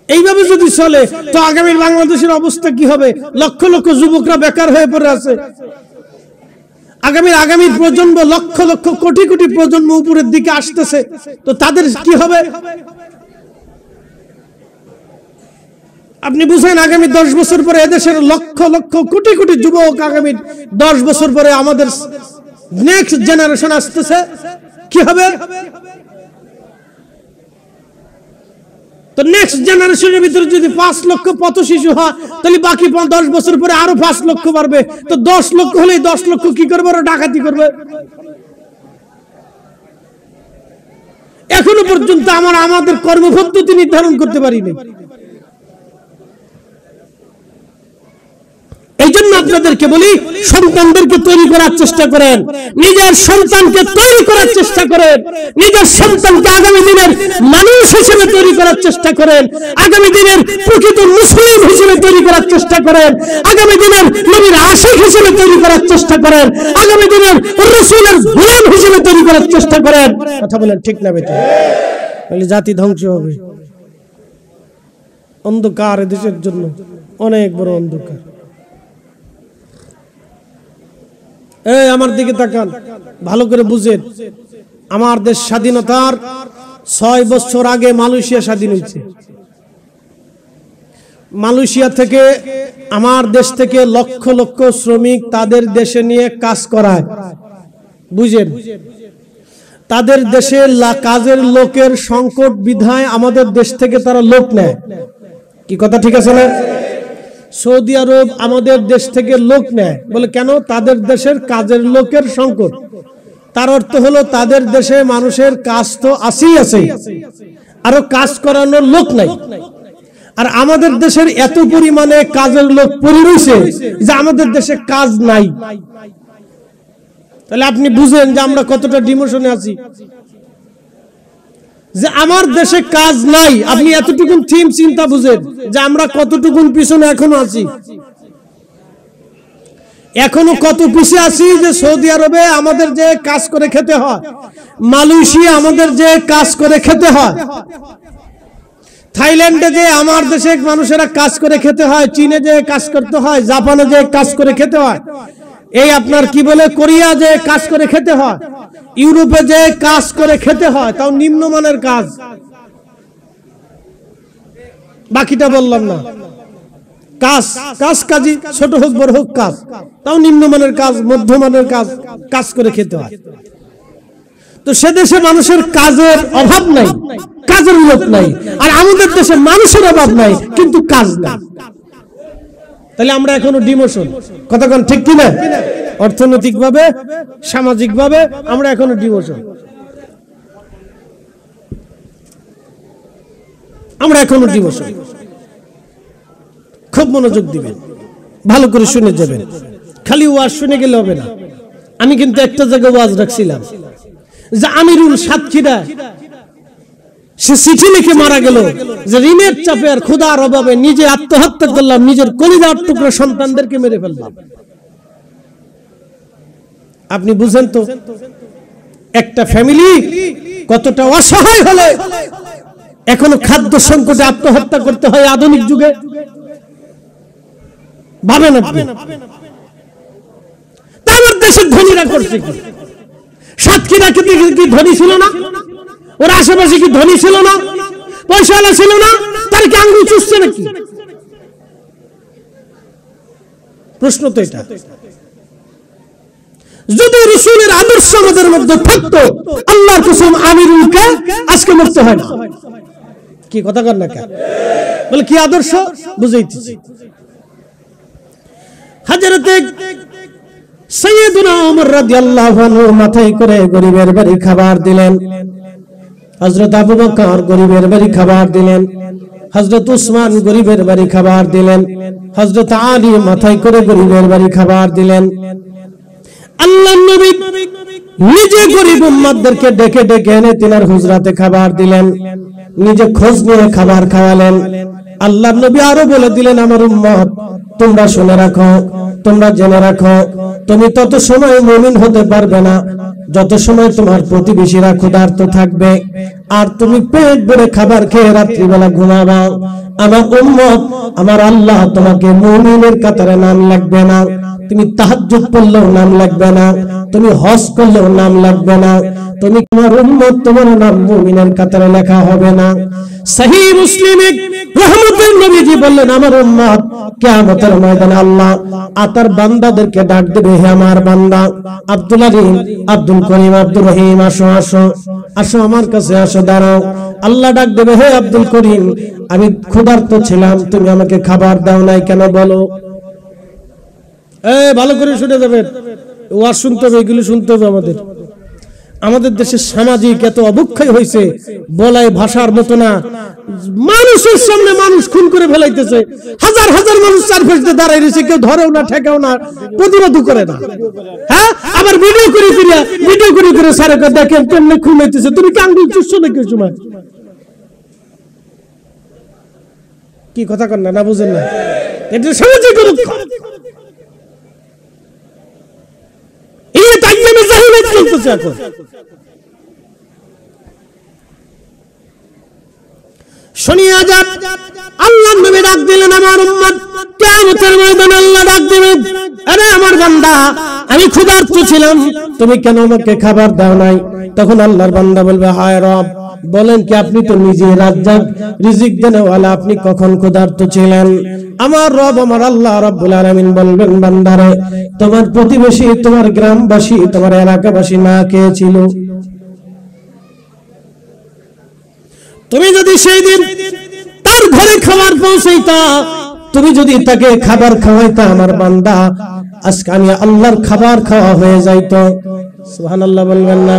Speaker 1: এইভাবে যদি চলে তো আগামী বাংলাদেশের অবস্থা কি হবে? লক্ষ লক্ষ যুবকরা বেকার হয়ে পড়ে আছে। আগামী প্রজন্ম, লক্ষ লক্ষ কোটি কোটি প্রজন্ম উপরের দিকে আসতেছে, তো তাদের কি হবে? আপনি বুঝেন, আগামী 10 বছর পরে এদেশের লক্ষ লক্ষ কোটি কোটি যুবক, আগামী 10 বছর পরে আমাদের নেক্সট জেনারেশন আসতেছে, কি হবে? তো নেক্সট জেনারেশনের ভিতরে যদি 5 লক্ষ পথ শিশু হয়, তাহলে বাকি 10 বছর পরে আরো 5 লক্ষ বাড়বে। তো 10 লক্ষ হলে 10 লক্ষ কি করবে? ওরা ডাকাতি করবে। এখনো পর্যন্ত আমাদের কর্মপদ্ধতি নির্ধারণ করতে পারিনি। এই জন্য আপনাদেরকে বলি, সন্তানদেরকে তৈরি করার চেষ্টা করেন, নিজের সন্তানকে তৈরি করার চেষ্টা করেন, নিজের সন্তানকে আগামী দিনের মানুষ হিসেবে তৈরি করার চেষ্টা করেন, আগামী দিনের প্রকৃত মুসলিম হিসেবে তৈরি করার চেষ্টা করেন, আগামী দিনের নবীর আশিক হিসেবে তৈরি করার চেষ্টা করেন, আগামী দিনের রাসূলের গোলাম হিসেবে তৈরি করার চেষ্টা করেন। কথা বলেন ঠিক না বেটা? তাহলে জাতি ধ্বংস হবে। অন্ধকার দেশের জন্য অনেক বড় অন্ধকার। এই আমার দিকে তাকান, ভালো করে বুঝেন। আমার দেশ স্বাধীনতার 6 বছর আগে মালয়েশিয়া স্বাধীন হয়েছে। মালয়েশিয়া থেকে, আমার দেশ থেকে লক্ষ লক্ষ শ্রমিক তাদের দেশে নিয়ে কাজ করায়। বুঝেন, তাদের দেশে কাজের লোকের সংকট বিধায় আমাদের দেশ থেকে তারা লোক নেয়। কি কথা ঠিক আছে না? সৌদি আরব আমাদের দেশ থেকে লোক নেয়, বলে কেন? তাদের দেশের কাজের লোকের সংকট। তার অর্থ হলো তাদের দেশে মানুষের কাজ তো আছেই আছে, আরো কাজ করানোর লোক নাই। আর আমাদের দেশের এত পরিমাণে কাজের লোক পড়ে রয়েছে যে আমাদের দেশে কাজ নাই। তাহলে আপনি বুঝেন যে আমরা কতটা ডিমোশনে আছি, যে আমার দেশে কাজ নাই। আপনি এতটুকুন থিম চিন্তা বুঝেন যে আমরা কতটুকুন পিছনে এখনো আছি, এখনো কত পিছিয়ে আছি। যে সৌদি আরবে আমাদের যে কাজ করে খেতে হয়, মালয়েশিয়া আমাদের যে কাজ করে খেতে হয়, থাইল্যান্ডে যে আমার দেশে মানুষেরা কাজ করে খেতে হয়, চীনে যে কাজ করতে হয়, জাপানে যে কাজ করে খেতে হয়, এই আপনার কি বলে কোরিয়া যে কাজ করে খেতে হয়, ইউরোপে যে কাজ করে খেতে হয়, তাও নিম্নমানের কাজ। বাকিটা বললাম না। কাজ কাজ কাজী, ছোট হোক বড় হোক কাজ, তাও নিম্নমানের কাজ, মধ্যমানের কাজ, কাজ করে খেতে হয়। তো সে দেশে মানুষের কাজের অভাব নাই, কাজের লোক নাই। আর আমাদের দেশে মানুষের অভাব নাই, কিন্তু কাজ নাই। তাহলে আমরা এখনো ডিমোশন। কথা কোন ঠিক কিনা? অর্থনৈতিক ভাবে, সামাজিক ভাবে আমরা এখনো ডিমোশন। আমরা এখনো ডিমোশন। খুব মনোযোগ দিবেন, ভালো করে শুনে যাবেন। খালি ওয়াজ শুনে গেলে হবে না। আমি কিন্তু একটা জায়গায় ওয়াজ রাখছিলাম, যে আমিরুল সাতক্ষীরা সে চিঠি লিখে মারা গেল যে ঋণের চাপে আর ক্ষুধার অভাবে নিজে আত্মহত্যা করলাম, নিজের কলিজার টুকরো সন্তানদেরকে মেরে ফেললাম। আপনি বুঝেন তো একটা ফ্যামিলি কতটা অসহায় হলে এখনো খাদ্য সংকটে আত্মহত্যা করতে হয় আধুনিক যুগে। ভাবেন আপনি, আমার দেশের ধনীরা করছে কি? সাতক্ষীরা কি ধনী ছিল না? ওর আশেপাশে কি ধনী ছিল না? পয়সাওয়ালা ছিল না? তার কি আঙ্গুল চুষছে নাকি? প্রশ্ন তো এটা। যদি রাসূলের আদর্শ আমাদের মধ্যে থাকতো, আল্লাহর কসম আমিরুলকে আজকে মরতে হয় না। কি কথা কর না কেন? বলে কি আদর্শ বুঝাইতেছি। হযরতে সাইয়েদুনা ওমর রাদিয়াল্লাহু আনহু মাথায় করে গরিবের বাড়ি খাবার দিলেন। হযরত আবু বকর গরিবের বাড়ি খাবার দিলেন। হযরত উসমান গরিবের বাড়ি খাবার দিলেন। হযরত আলী মাথায় করে গরিবের বাড়ি খাবার দিলেন। আল্লাহর নবী নিজে গরিব উম্মতদেরকে ডেকে ডেকে এনে তিনার হুজরাতে খাবার দিলেন, নিজে খোঁজ নিয়ে খাবার খাওয়ালেন। আল্লাহর নবী আরো বলে দিলেন, আমার উম্মত তোমরা শুনে রাখো, তোমরা জেনে রাখো, তুমি তত সময় মুমিন হতে পারবে না যত সময় তোমার প্রতিবেশীরা ক্ষুধার্ত থাকবে আর তুমি পেট ভরে খাবার খেয়ে রাত্রিবেলা ঘুমাবা। আমার উম্মত, আমার আল্লাহ তোমাকে মুমিনের কাতারে নাম লাগবে না, তুমি তাহাজ্জুদ পড়লেও নাম লাগবে না, তুমি হজ করলেও নাম লাগবে না, তুমি তোমার উম্মত তোমার নাম মুমিনের কাতারে লেখা হবে না। সহিহ মুসলিমে রহমতের নবীজি বললেন, আমার উম্মত কিয়ামতের ময়দানে আল্লাহ আতার বান্দাদেরকে ডাক দেবে, হে আমার বান্দা আব্দুল আলিম, আব্দুল করিম, আব্দুর রহিম, আসো আসো আসো আমার কাছে আসো, দাঁড়াও। আল্লাহ ডাক দেবে, হে আব্দুল করিম, আমি ক্ষুধার্ত ছিলাম, তুমি আমাকে খাবার দাও নাই কেন বলো? ভালো করে শুনে যাবেন, ওয়াজ শুনতে হবে, এগুলো শুনতে হবে। আমাদের দেশের সামাজিক এত অবক্ষয় হয়েছে, বলাই ভাষার মতো না। মানুষের সামনে মানুষ খুন করে ফেলাইতেছে, হাজার হাজার মানুষ চারপাশে দাঁড়ায় রয়েছে, কেউ ধরেও না, ঠেকাও না, প্রতিবাদও করে না। হ্যাঁ, আবার ভিডিও করে সারে দেখেন কেমনে খুন হইতেছে। তুমি কি আঙ্গুল চুষছো নাকি সময়? কি কথা কন না, বুঝেন না? এটা সামাজিক অবক্ষয়। শুনিয়া যান, আল্লাহর নবী ডাক দিলেন, আমার উম্মত কিয়ামতের ময়দানে আল্লাহ ডাক দিবেন, আরে আমার বান্দা আমি ক্ষুধার্ত ছিলাম, তুমি কেন আমাকে খাবার দাও নাই? তখন আল্লাহর বান্দা বলবে, হায় রব, বলেন কি আপনি তো নিজে রাজ্জাক রিজিক দেনেওয়ালা, আপনি কখন ক্ষুধার্ত ছিলেন? আমার রব, আমার আল্লাহ রাব্বুল আলামিন বলবেন, বান্দারে তোমার প্রতিবেশী, তোমার গ্রামবাসী, তোমার এলাকাবাসী না খেয়েছিল, তুমি যদি সেই দিন তার ঘরে খাবার পৌঁছাইতা, তুমি যদি তাকে খাবার খাওয়াইতা, আমার বান্দা আজকে আমি আল্লাহর খাবার খাওয়া হয়ে যাইতো। সুবহানাল্লাহ বলবেন না?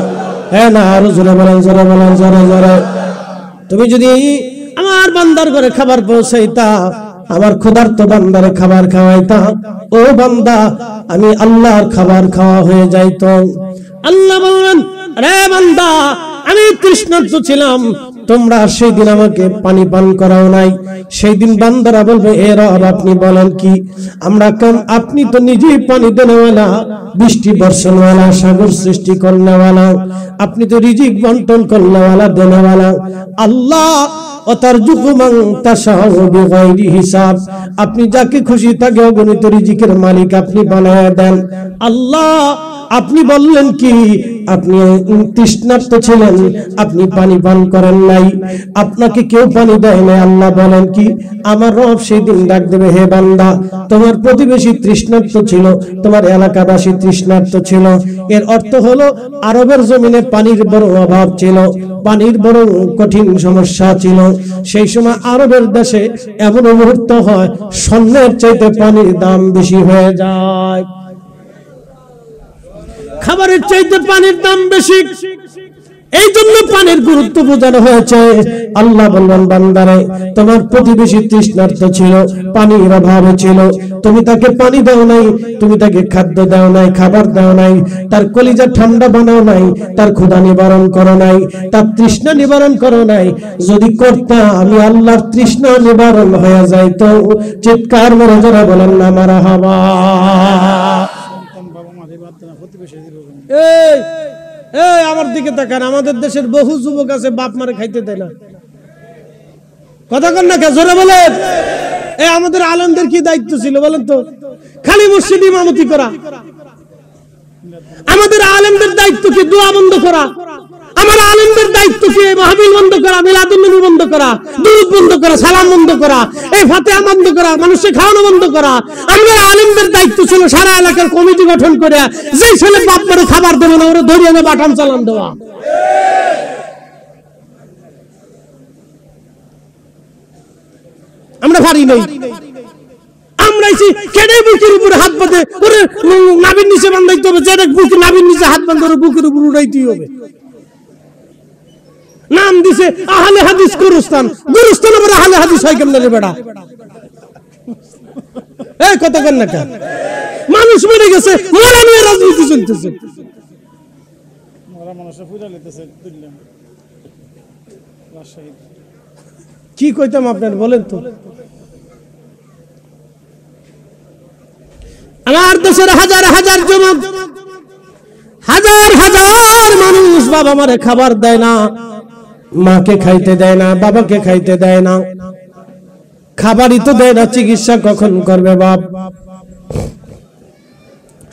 Speaker 1: হ্যাঁ না, আরো জোরে বলেন, জোরে বলেন, জোরে জোরে। তুমি যদি আমার বান্দার ঘরে খাবার পৌঁছাইতা, আমার ক্ষুধার্ত বান্দারে খাবার খাওয়াইতা, ও বান্দা আমি আল্লাহর খাবার খাওয়া হয়ে যাইতো। আল্লাহ বলবেন, রে বান্দা আমি তৃষ্ণার্ত ছিলাম, তোমরা সেই দিন আমাকে পানি পান করাও নাই। সেই দিন বান্দারা বলবে, এ রব আপনি বলেন কি? আমরা কেন? আপনি তো নিজেই পানি দেনেওয়ালা, বৃষ্টি বর্ষণওয়ালা, সাগর সৃষ্টি করনেওয়ালা, আপনি তো রিজিক বন্টন করনেওয়ালা, দেনেওয়ালা। আল্লাহ অতারজুকু মান তাশাউ বিগাইরি হিসাব, আপনি যাকে খুশি তাকে অগণিত রিজিকের মালিক আপনি বানায় দেন। আল্লাহ আপনি বললেন কি আপনি তৃষ্ণার্ত ছিলেন, আপনি পানি পান করেন নাই, আপনাকে কেউ পানি দেয় না। আল্লাহ বলেন কি? আমার রব সেই দিন ডাক দেবে, হে বান্দা তোমার প্রতিবেশী তৃষ্ণার্ত ছিল, তোমার এলাকাবাসী তৃষ্ণার্ত ছিল। এর অর্থ হলো আরবের জমিনে পানির বড় অভাব ছিল, পানির বড় কঠিন সমস্যা ছিল। সেই সময় আরবের দেশে এমন মুহূর্ত হয় স্বর্ণের চাইতে পানির দাম বেশি হয়ে যায়, খাবারের চাইতে পানির দাম বেশি। এই জন্য পানির গুরুত্ব বোঝানো হয়েছে। আল্লাহ বললেন বান্দারে তোমার প্রতিবেশী তৃষ্ণার্ত ছিল, পানির অভাবে ছিল, তুমি তাকে পানি দাও নাই, তুমি তাকে খাদ্য দাও নাই, খাবার দাও নাই, তার কলিজা ঠান্ডা বানাও নাই, তার ক্ষুধা নিবারণ করো নাই, তার তৃষ্ণা নিবারণ করো নাই। যদি করতা আমি আল্লাহর তৃষ্ণা নিবারণ হয়ে যাইতো। চিৎকার করে যারা বলেন না মারহাবা। এই এই আমার দিকে তাকান, আমাদের দেশের বহু যুবক আছে বাপ মারে খাইতে দেয় না। কথা কন না, জোরে বলেন। এই আমাদের আলেমদের কি দায়িত্ব ছিল বলেন তো? খালি মসজিদ ইমামতি করা। আমাদের আলেমদের দায়িত্ব কি দোয়া বন্ধ করা? আমার আলেমদের দায়িত্ব কি মাহফিল বন্ধ করা, মিলাদুন নবী বন্ধ করা, দুরূদ বন্ধ করা, সালাম বন্ধ করা, এই ফাতিহা বন্ধ করা, মানুষকে খাওয়ানো বন্ধ করা? আমাদের আলেমদের দায়িত্ব ছিল সারা এলাকার কমিটি গঠন করে যে ছেলে বাপ মারে খাবার দেবে না ওরা ধরিয়ে এনে বাটাম চালান দেওয়া। আমরা পারি নাই। আমরা এসে কেটে বুকের উপরে হাত বাঁধে ওরে নাভির নিচে বাঁধাইতে হবে, যেটা বুকের নাভির নিচে হাত বাঁধে ওরে বুকের উপর উঠাইতেই হবে। নাম দিছে আহলে হাদিস গুরুস্থান, গুরুস্থান আবার আহলে হাদিস হয় কেমন রে বেটা? এই কথা কেন না কেন? মানুষ মরে গেছে, মরা নিয়ে রাজনীতি চলতেছে। কি কইতাম আপনার বলেন তো? আমার দেশের হাজার হাজার যুবক, হাজার হাজার মানুষ বাবা মারে খাবার দেয় না, মাকে খাইতে দেয় না, বাবাকে খাইতে দেয় না, খাবারই তো দেয় না, চিকিৎসা কখন করবে বাপ?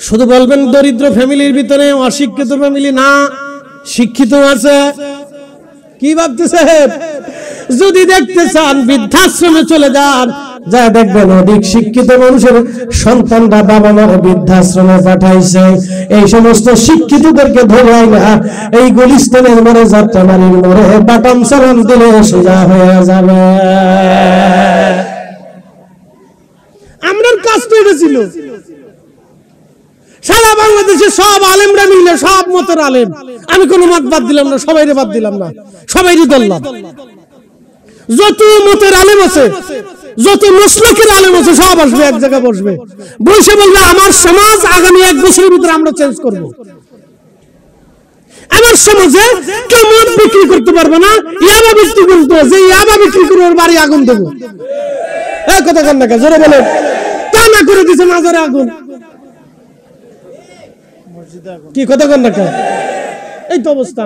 Speaker 1: শুধু বলবেন দরিদ্র ফ্যামিলির ভিতরে, অশিক্ষিত ফ্যামিলি না, শিক্ষিত আছে। কি ভাবতেছে? যদি দেখতে চান বৃদ্ধাশ্রমে চলে যান, যা দেখবেন অধিক শিক্ষিত মানুষের সন্তানরা বাবা মার বৃদ্ধাশ্রমে পাঠাইছে। এই সমস্ত শিক্ষিতদেরকে ধরে না এই গুলিস্তানের মোড়ে, যাত্রাবাড়ির মোড়ে বাটাম চালান দিলে সোজা হয়ে যাবে। আমরার কাজ তো এটা ছিল। সারা বাংলাদেশে সব আলেমরা মিলে, সব মতের আলেম, আমি কোনো মত বাদ দিলাম না, সবাইরে বাদ দিলাম না, সবাইরই ধরলাম। যত মতের আলেম আছে, যত মুসলিকের আলেম আছে, সব আসবে, এক জায়গায় বসবে, বসে বলবে আমার সমাজ আগামী 1 বছরের ভিতরে আমরা চেঞ্জ করব। আমার সমাজে কেউ মদ বিক্রি করতে পারবে না, ইয়াবা বিক্রি করতে, যে ইয়াবা বিক্রি করে ওর বাড়ি আগুন দেবো। এই কথা কেন না, জোরে বলে। তা না করে দিছে মাজারে আগুন। কি কথা কেন না? এই তো অবস্থা।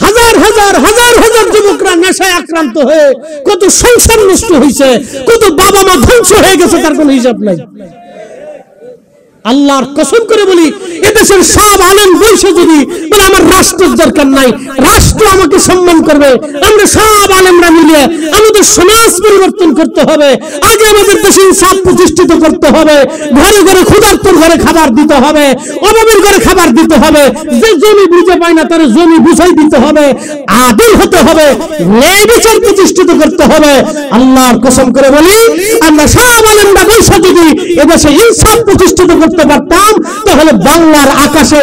Speaker 1: হাজার হাজার হাজার হাজার যুবকরা নেশায় আক্রান্ত হয়ে কত সংসার নষ্ট হয়েছে, কত বাবা মা ধ্বংস হয়ে গেছে, তার কোনো হিসাব নাই। আল্লাহর কসম করে বলি, এদেশের সব আলেম বৈশ্য যদি বলে আমার রাষ্ট্রের দরকার নাই, রাষ্ট্র আমাকে সম্মান করবে, আমরা সব আলেমরা মিলে আমাদের সমাজ পরিবর্তন করতে হবে। আগে আমাদের দেশে ইনসাফ প্রতিষ্ঠিত করতে হবে, ঘরে ঘরে ক্ষুধার্তর ঘরে খাবার দিতে হবে, অভাবের ঘরে খাবার দিতে হবে, যে জমি বুঝে পায় না তার জমি বুঝাই দিতে হবে, আদিল হতে হবে, ন্যায় বিচার প্রতিষ্ঠিত করতে হবে। আল্লাহর কসম করে বলি, আমরা সব আলেমরা বৈশ্য যদি এদেশে ইনসাফ প্রতিষ্ঠিত করতে পারতাম, তাহলে বাংলার আকাশে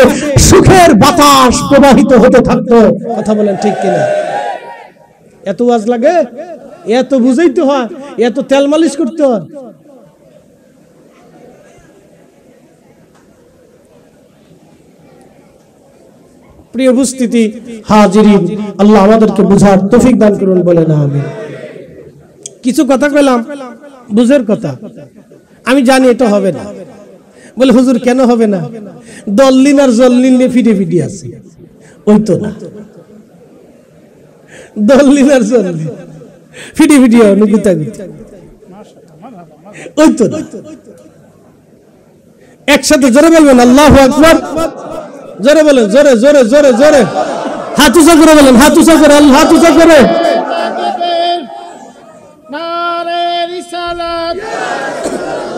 Speaker 1: সুখের বাতাস প্রবাহিত হতে থাকতো। কথা বলেন ঠিক কিনা? এত ওয়াজ লাগে, এত বুঝাইতে হয়, এত তেল মালিশ করতে হয়। প্রিয় উপস্থিতি, হাজিরিন, আল্লাহ আমাদেরকে বুঝার তৌফিক দান করুন, বলে না আমিন। কিছু কথা কইলাম বুঝের কথা, আমি জানি এটা হবে না। বলে হুজুর কেন হবে না? দল্লিন আর জল্লিন নিয়ে ফিটে ফিটে আছে, ওই তো না। দল্লিন আর জল্লিন ফিটে ফিটে অনুগুতা গুতা, ওই তো না। একসাথে জোরে বলবেন আল্লাহু আকবার, জোরে বলেন, জোরে জোরে জোরে জোরে, হাত উঁচা করে বলেন, হাত উঁচা করে, হাত উঁচা করে।
Speaker 2: নারে রিসালাত,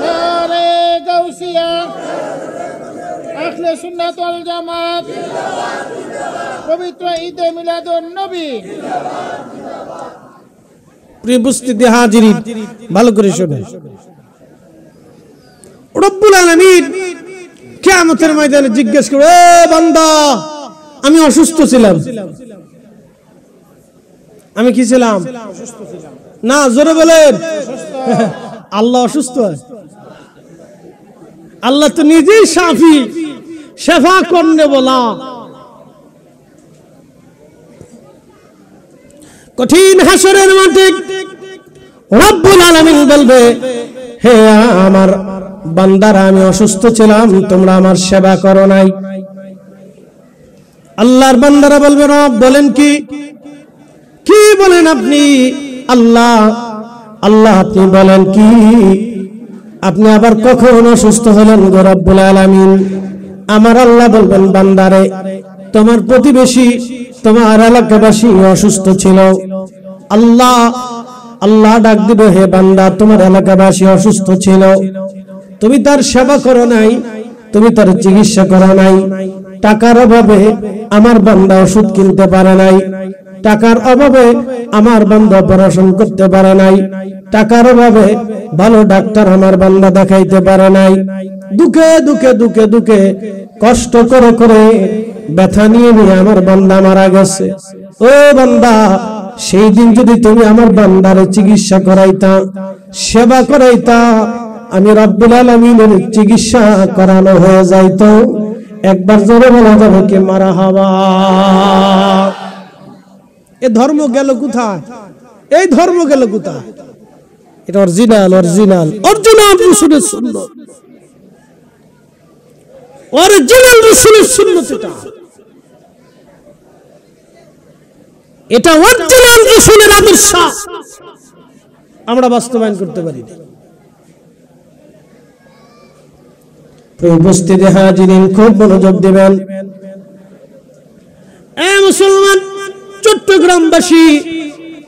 Speaker 2: নারে গাউসিয়া, আহলে সুন্নাত ওয়াল জামাত, পবিত্র ঈদে মিলাদুন নবী।
Speaker 1: প্রিয় উপস্থিতি, হাজিরিন, ভালো করে শুনুন। রব্বুল আলামিন কিয়ামতের ময়দানে জিজ্ঞেস করবে, এ বান্দা, আমি অসুস্থ ছিলাম। আমি কি ছিলাম? না, জোরে বলেন। আল্লাহ অসুস্থ হয়? আল্লাহ তো নিজেই শাফি, শেফা করনে বলা। কঠিন হাসরের মাঠে রব্বুল আলামিন বলবে, হে আমার বান্দারা, আমি অসুস্থ ছিলাম, তোমরা আমার সেবা করো নাই। আল্লাহর বান্দারা বলবে, রব বলেন কি? কি বলেন আপনি? আল্লাহ আল্লাহ আপনি বলেন কি? আপনি আবার কখন অসুস্থ হলেন গো রব্বুল আলামিন? আমার আল্লাহ বলবেন, বান্দারে, তোমার প্রতিবেশী, তোমার এলাকাবাসী অসুস্থ ছিল। আল্লাহ আল্লাহ ডাক দিবে, হে বান্দা, তোমার এলাকাবাসী অসুস্থ ছিল, তুমি তার সেবা করো নাই, তুমি তার চিকিৎসা করো নাই। টাকার অভাবে আমার বান্দা ওষুধ কিনতে পারে নাই, টাকার অভাবে আমার বান্দা অপারেশন করতে পারে নাই, টাকার অভাবে ভালো ডাক্তার আমার বান্দা দেখাইতে পারে নাই। দুঃখে দুঃখে দুঃখে দুঃখে কষ্ট করে করে ব্যথা নিয়ে নিয়ে আমার বান্দা মারা গেছে। ও বান্দা, সেই দিন যদি তুমি আমার বান্দারে চিকিৎসা করাইতা, সেবা করাইতা, আমি রব্বুল আলামিনের চিকিৎসা করানো হয়ে যাইতো। একবার জোরে বলা যাবে কি মারহাবা? এ ধর্ম গেল কোথায়? এই ধর্ম গেল কোথায়? এটা অরিজিনাল অরিজিনাল অরিজিনাল রাসূলের সুন্নাত, অরিজিনাল রাসূলের সুন্নাত। এটা অরিজিনাল রাসূলের আদর্শ আমরা বাস্তবায়ন করতে পারি না। উপস্থিত হাজিরিন, খুব মনোযোগ দিবেন। এ মুসলমান চট্টগ্রামবাসী,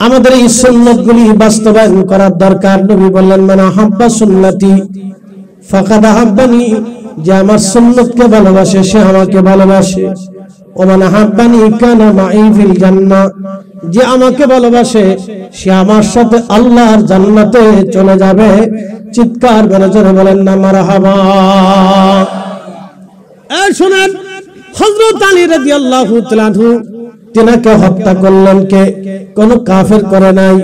Speaker 1: আমাদের এই সুন্নাতগুলি বাস্তবায়ন করার দরকার। নবী বললেন, মান আহাব্বা সুন্নতি ফাকাদ আহাব্বানি, যে আমার সুন্নাতকে ভালোবাসে সে আমাকে ভালোবাসে। ও মান আহাব্বানি কানা মাই ফিল জান্নাহ, যে আমাকে ভালোবাসে সে আমার সাথে আল্লাহর জান্নাতে চলে যাবে। চিৎকার করে জোরে বলেন না মারহাবা। এই শুনেন, হযরত আলী রাদিয়াল্লাহু তাআলা আনহু, তিনাকে হত্যা করলেন কে? কোন কাফের করে নাই,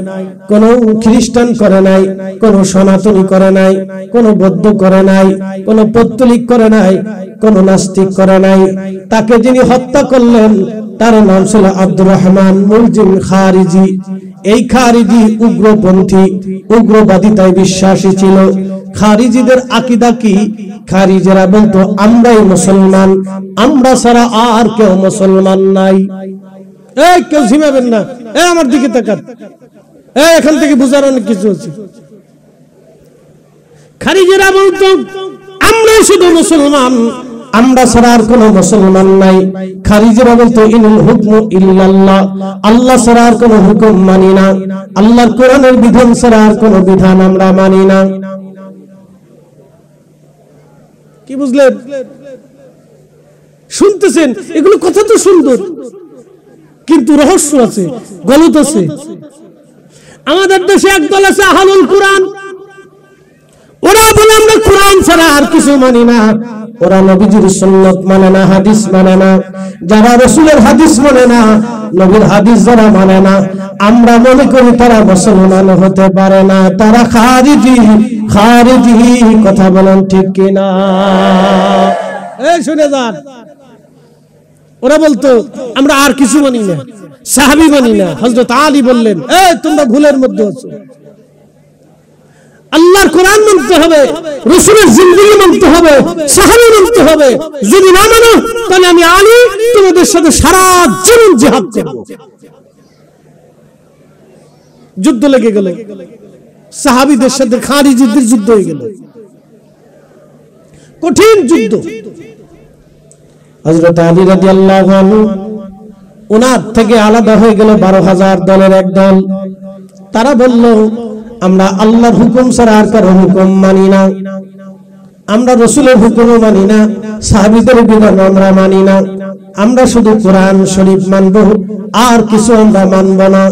Speaker 1: কোন খ্রিস্টান করে নাই, কোন সনাতনী করে নাই, কোন বৌদ্ধ করে নাই, কোন পৌত্তলিক করে নাই, কোন নাস্তিক করে নাই। তাকে যিনি হত্যা করলেন তার নাম ছিল আব্দুর রহমান মুলজিম খারিজি। এই খারিজি উগ্রপন্থী, উগ্রবাদিতায় বিশ্বাসী ছিল। খারিজিদের আকীদা কি? খারিজিরা বলতো, আমরাই মুসলমান, আমরা ছাড়া আর কেউ মুসলমান নাই। এই কেউ ঝিমাবেন না, এই আমার দিকে তাকান, এই এখান থেকে বুঝার অনেক কিছু আছে। খারিজিরা বলতো, আমরাই শুধু মুসলমান, আমরা ছাড়া আর কোনো মুসলমান নাই। খারিজিরা বলতো, ইনুল হুকমু ইল্লাল্লাহ, আল্লাহ ছাড়া আর কোনো হুকুম মানি না, আল্লাহর কোরআনের বিধান ছাড়া আর কোনো বিধান আমরা মানি না। কি বুঝলেন? শুনতেছেন? এগুলো কথা তো সুন্দর, কিন্তু রহস্য আছে, গলত আছে। আমাদের দেশে একদল আছে আহলুল কোরআন, ওরা বলে আমরা কোরআন ছাড়া আর কিছু মানি না। ওরা নবীজির সুন্নাত মানে না, হাদিস মানে না। যারা রাসূলের হাদিস মানে না, নবীর হাদিস যারা মানে না, আমরা মনে করি তারা মুসলমান হতে পারে না, তারা খারিজি। খারিজি কথা বলেন ঠিক কিনা? এই শুনে যান, ওরা বলতো আমরা আর কিছু মানি না, সাহাবী মানি না। হযরত আলী বললেন, এই তোমরা ভুলের মধ্যে আছো, আল্লাহর কোরআন মানতে হবে, রাসূলের জিন্দেগি মানতে হবে, সাহাবী মানতে হবে। যদি না মানো তাহলে আমি আলী তোমাদের সাথে সারা জীবন জিহাদ করব। যুদ্ধ লেগে গেল, সাহাবীদের সাথে খারিজিদের যুদ্ধ হয়ে গেল, কঠিন যুদ্ধ। হযরত আলী রাদিয়াল্লাহু আনহু, ওনার থেকে আলাদা হয়ে গেল 12,000 দলের এক দল। তারা বলল, আমরা আল্লাহর হুকুম ছাড়া আর কারো হুকুম মানি না, আমরা রাসূলের হুকুমও মানি না, সাহাবীদের বিধান আমরা মানি না, আমরা শুধু কোরআন শরীফ মানব, আর কিছু আমরা মানব না।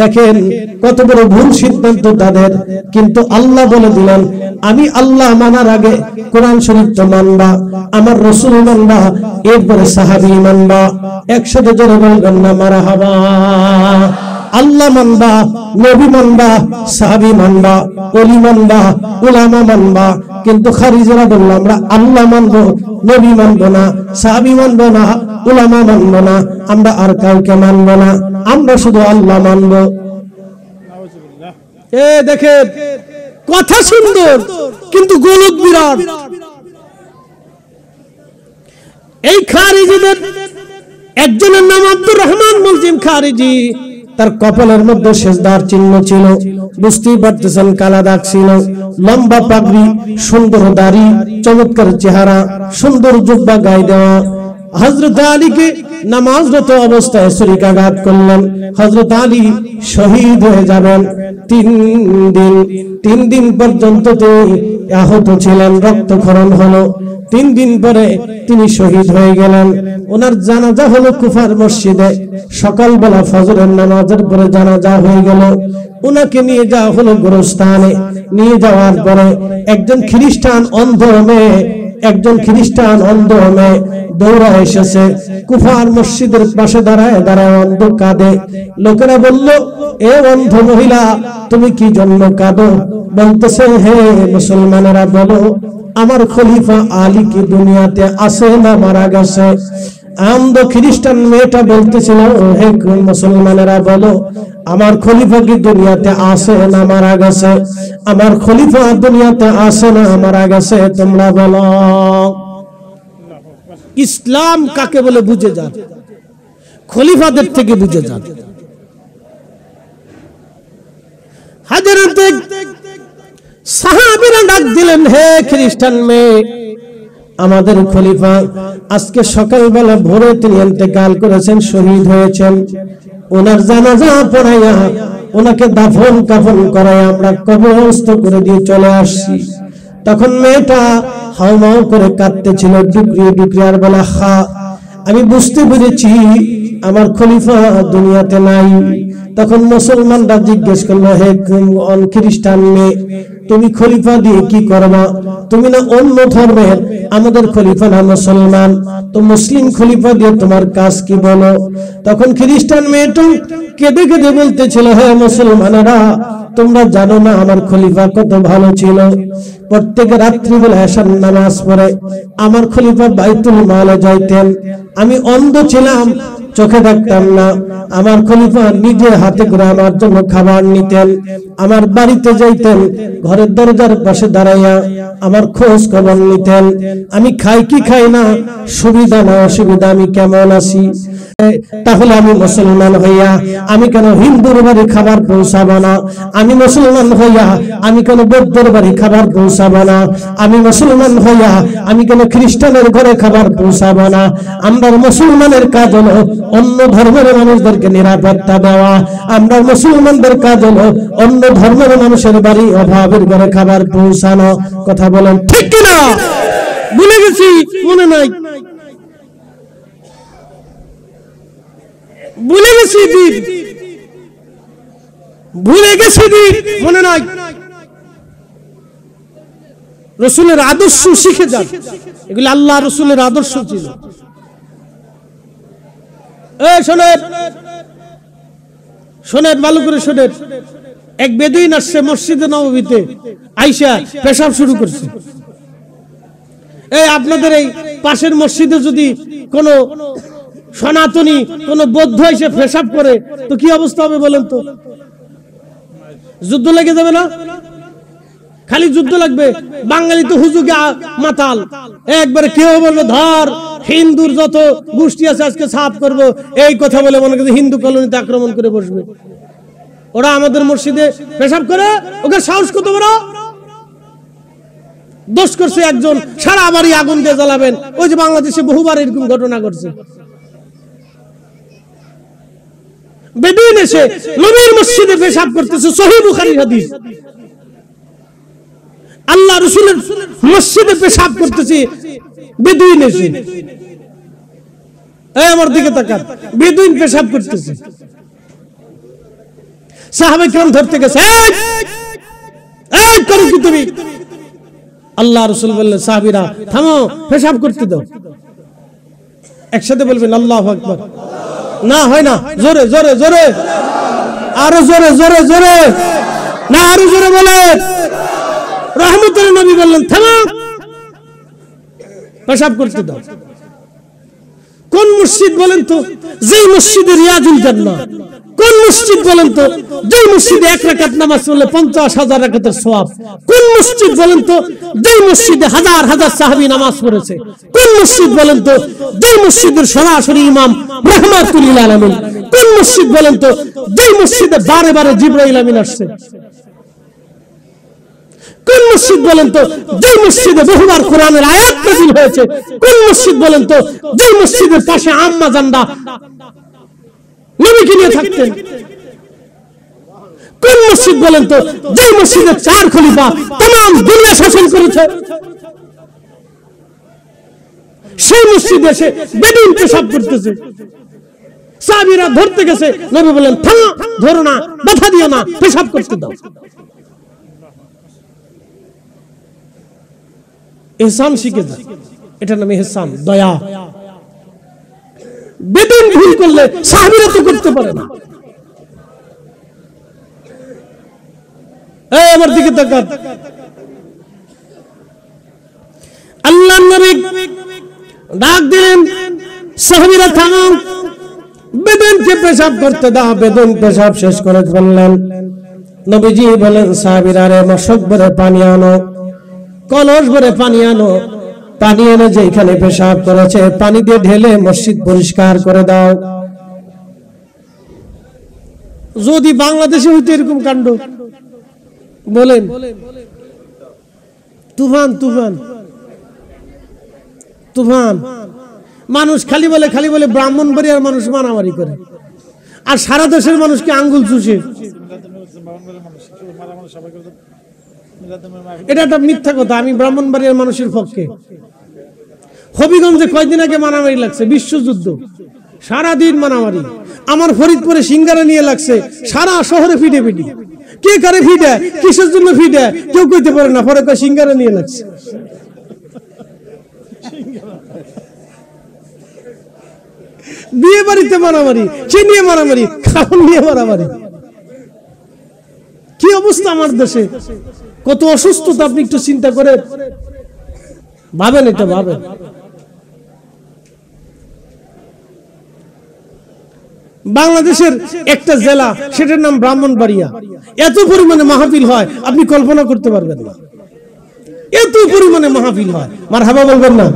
Speaker 1: দেখেন কত বড় ভুল সিদ্ধান্ত তাদের, কিন্তু আল্লাহ বলে দিলেন আমি আল্লাহ মানার আগে কোরআন শরীফ তো মানবা, আমার রাসূল মানবা, এরপরে সাহাবী মানবা। একসাথে জোরে বলবেন না মারহাবা। আল্লাহ মানবা, নবী মানবা, সাহাবী মানবা, ওলি মানবা, উলামা মানবা। কিন্তু খারিজরা বলল আমরা আল্লাহ মানবো, নবী মানবো না, সাহাবী মানবো না, উলামা মানবো না, আমরা আর কাউকে মানবো না, আমরা শুধু আল্লাহ মানবো। দেখে কথা সুন্দর কিন্তু গলত বিরাট। এই খারিজিদের একজনের নাম আব্দুর রহমান মুলজিম খারিজি, তার কপালের মধ্যে সেজদার চিহ্ন ছিল, বুঝতেই পারতেছেন কালা দাগ ছিল, লম্বা পাগড়ি, সুন্দর দাড়ি, চমৎকার চেহারা, সুন্দর জুব্বা গায়ে দেওয়া। হযরত আলীকে নামাজরত অবস্থায় ছুরিকাঘাত করলেন, হযরত আলী শহীদ হয়ে যাবেন। 3 দিন পর্যন্ত তিনি আহত ছিলেন, রক্তক্ষরণ হলো। 3 দিন পরে তিনি শহীদ হয়ে গেলেন। ওনার জানাজা হলো কুফার মসজিদে, সকালবেলা ফজরের নামাজের পরে জানাজা হয়ে গেল। ওনাকে নিয়ে যাওয়া হলো গোরস্থানে। নিয়ে যাওয়ার পরে একজন খ্রিস্টান অন্ধ মেয়ে দৌড়া এসেছে, কুফার মসজিদের পাশে দাঁড়ায় অন্ধ কাঁদে। লোকেরা বলল, এ অন্ধ মহিলা তুমি কি জন্য কাঁদো? বলতেছে, হে মুসলমানেরা বলো, আমার খলিফা আলী কি দুনিয়াতে আছে না মারা গেছে? অন্ধ খ্রিস্টান মেয়েটা বলতেছিল, হে মুসলমানেরা বলো, আমার খলিফা কি দুনিয়াতে আছে না মারা গেছে? আমার খলিফা দুনিয়াতে আছে না মারা গেছে? তোমরা বলো। ইসলাম কাকে বলে বুঝে যান, খলিফাদের থেকে বুঝে যান। হযরত সাহাবীরা ডাক দিলেন, হে খ্রিস্টান মেয়ে, আমাদের খলিফা আজকে সকালবেলা ভোরে তিনি ইন্তেকাল করেছেন, শহীদ হয়েছেন। ওনার জানাজা পড়াইয়া ওনাকে দাফন কাফন করাইয়া আমরা কবরস্থ করে দিয়ে চলে আসছি। তখন মেয়েটা হাউমাউ করে কাঁদতেছিল, ডুকরিয়ে আর বলা, আমি বুঝতে পেরেছি আমার খলিফা দুনিয়াতে নাই। তখন মুসলমানরা জিজ্ঞেস করলো, হে খ্রিস্টান মেয়ে, তুমি খলিফা দিয়ে কি করবা? তুমি না অন্য ধর্মের, আমাদের খলিফা না মুসলমান, তো মুসলিম খলিফা দিয়ে তোমার কাজ কি বলো? তখন খ্রিস্টান মেয়েটা কেঁদে কেঁদে বলতেছিল, হে মুসলমানেরা, তোমরা জানো না আমার খলিফা কত ভালো ছিল। প্রত্যেক রাত্রিবেলা এশার নামাজ পড়ে আমার খলিফা বাইতুল মালে যাইতেন। আমি অন্ধ ছিলাম, চোখে দেখতাম না। আমার খলিফা নিজে হাতে করে আমার জন্য খাবার নিতেন, আমার বাড়িতে যাইতেন, ঘরের দরজার পাশে দাঁড়াইয়া আমার খোঁজ খবর নিতেন। আমি খাই কি খাই না, সুবিধা না অসুবিধা, আমি কেমন আছি। তাহলে আমি মুসলমান হইয়া আমি কেন হিন্দুর বাড়ি খাবার পৌঁছাবো না? আমি মুসলমান হইয়া আমি কেন বৌদ্ধর বাড়ি খাবার পৌঁছাবো না? আমি মুসলমান হইয়া আমি কেন খ্রিস্টানের ঘরে খাবার পৌঁছাবো না? আমরা মুসলমানের কাজ হলো অন্য ধর্মের মানুষদেরকে নিরাপত্তা দেওয়া। আমরা মুসলমানদের কাজ হলো অন্য ধর্মের মানুষের বাড়ি অভাবের ঘরে খাবার পৌঁছানো। কথা বলেন ঠিক কিনা? ভুলে গেছি, মনে নাই, ভুলে গেছি দিন, ভুলে গেছি দিন, মনে নাই। রসুলের আদর্শ শিখে যান, এগুলি আল্লাহ রসুলের আদর্শ ছিল। শোনেন শোনেন ভালো করে শোনেন। এক বেদুইন আসছে মসজিদে নববীতে, আইসা পেশাব শুরু করছে। আপনাদের এই পাশের মসজিদে যদি কোনো সনাতনী কোন বৌদ্ধ এসে পেশাব করে তো কি অবস্থা হবে বলেন তো? যুদ্ধ লেগে যাবে না? খালি যুদ্ধ লাগবে। বাঙালি তো হুজুগে মাতাল, একবারে কেউ বলবে ধর হিন্দুর যত গোষ্ঠী আছে আজকে সাফ করব, এই কথা বলে মনে করছে হিন্দু কলোনিতে আক্রমণ করে বসবে। ওরা আমাদের মসজিদে পেশাব করে, ওকে সাহস কত বড়! দোষ করছে একজন, সারা বাড়ি আগুন দিয়ে জ্বালাবেন। ওই যে বাংলাদেশে বহুবার এরকম ঘটনা ঘটছে। বেদুইন এসে নবীর মসজিদে পেশাব করতেছে, সহিহ বুখারীর হাদিস। আল্লাহ রাসূলের মসজিদে পেশাব করতেছে বেদুইন এসে। আমার দিকে তাকান, বেদুইন পেশাব করতেছে। সাহাবায়ে কেরাম ধরতে গেছে, এই করো কি তুমি? আল্লাহ রাসূল বললেন, সাহাবীরা থামো, পেশাব করতে দাও। একসাথে বলবেন আল্লাহু আকবার। না হয় না, জোরে জোরে জোরে, আরো জোরে জোরে জোরে, না আরো জোরে বলে। রহমতুল নবী বললেন, থামো, পেশাব করতে দাও। কোন মসজিদ বলেন তো যেই মসজিদে রিয়াজুল জান্নাহ? কোন মসজিদ বলেন তো যেই মসজিদে 1 রাকাত নামাজ পড়লে 50,000 রাকাতের সওয়াব? কোন মসজিদ বলেন তো যেই মসজিদে হাজার হাজার সাহাবী নামাজ পড়েছে? কোন মসজিদ বলেন তো যেই মসজিদের সরাসরি ইমাম রাহমাতুল লিল আলামিন? কোন মসজিদ বলেন তো যেই মসজিদে বারে বারে জিবরাইল আমিন আসছে? কোন মসজিদ বলেন তো যেই মসজিদে বহুবার কোরআনের আয়াত নাযিল হয়েছে? কোন মসজিদ বলেন তো যেই মসজিদের পাশে আম্মা জানদা নবীকে নিয়ে থাকতেন? কোন মসজিদ বলেন তো যেই মসজিদে 4 খলিফা तमाम দুনিয়া শাসন করেছে? সেই মসজিদে এসে বেদুইন পেশাব করতেছে, সাহাবীরা ধরতে গেছে, নবী বলেন, থামো, ধরো না, বাধা দিও না, পেশাব করতে দাও। ইহসান শিখে যায়, এটার নাম ইহসান, দয়া। বেদুইন ভুল করলে সাহাবীরা তো করতে পারে না। এই আমার দিকে তাকান, আল্লাহর নবী ডাক দিলেন, সাহাবীরা থামো, বেদুইনকে পেশাব করতে দাও। বেদুইন পেশাব শেষ করে বললেন, নবীজি বলেন, সাহাবীরা রে মশক ভরে পানি আনো, কলস ভরে পানি আনো, পানি এনে যেখানে পেশাব করেছে পানি দিয়ে ঢেলে মসজিদ পরিষ্কার করে দাও। যদি বাংলাদেশে হইতো এরকম কাণ্ড, বলেন, তুফান তুফান তুফান, মানুষ খালি বলে ব্রাহ্মণবাড়িয়ার মানুষ মারামারি করে, আর সারা দেশের মানুষকে আঙ্গুল চুষে। এটা একটা মিথ্যা কথা, আমি ব্রাহ্মণবাড়িয়ার মানুষের পক্ষে। হবিগঞ্জে কয়দিন আগে মারামারি লাগছে, বিশ্বযুদ্ধ, সারাদিন মারামারি। আমার ফরিদপুরে সিঙ্গারা নিয়ে লাগছে, সারা শহরে ফিটে ফিটি। কে কারে ফিটে, কিসের জন্য ফিটে কেউ কইতে পারে না, পরে কয় সিঙ্গারা নিয়ে লাগছে। বিয়ে বাড়িতে মারামারি, সে নিয়ে মারামারি, খাওয়ান নিয়ে মারামারি। কি অবস্থা আমার দেশে, কত অসুস্থতা আপনি একটু চিন্তা করে ভাবেন, এটা ভাবেন। বাংলাদেশের একটা জেলা, সেটার নাম ব্রাহ্মণবাড়িয়া, এত পরিমাণে মাহফিল হয় আপনি কল্পনা করতে পারবেন না, এত পরিমাণে মাহফিল হয়। মারহাবা বলবেন না?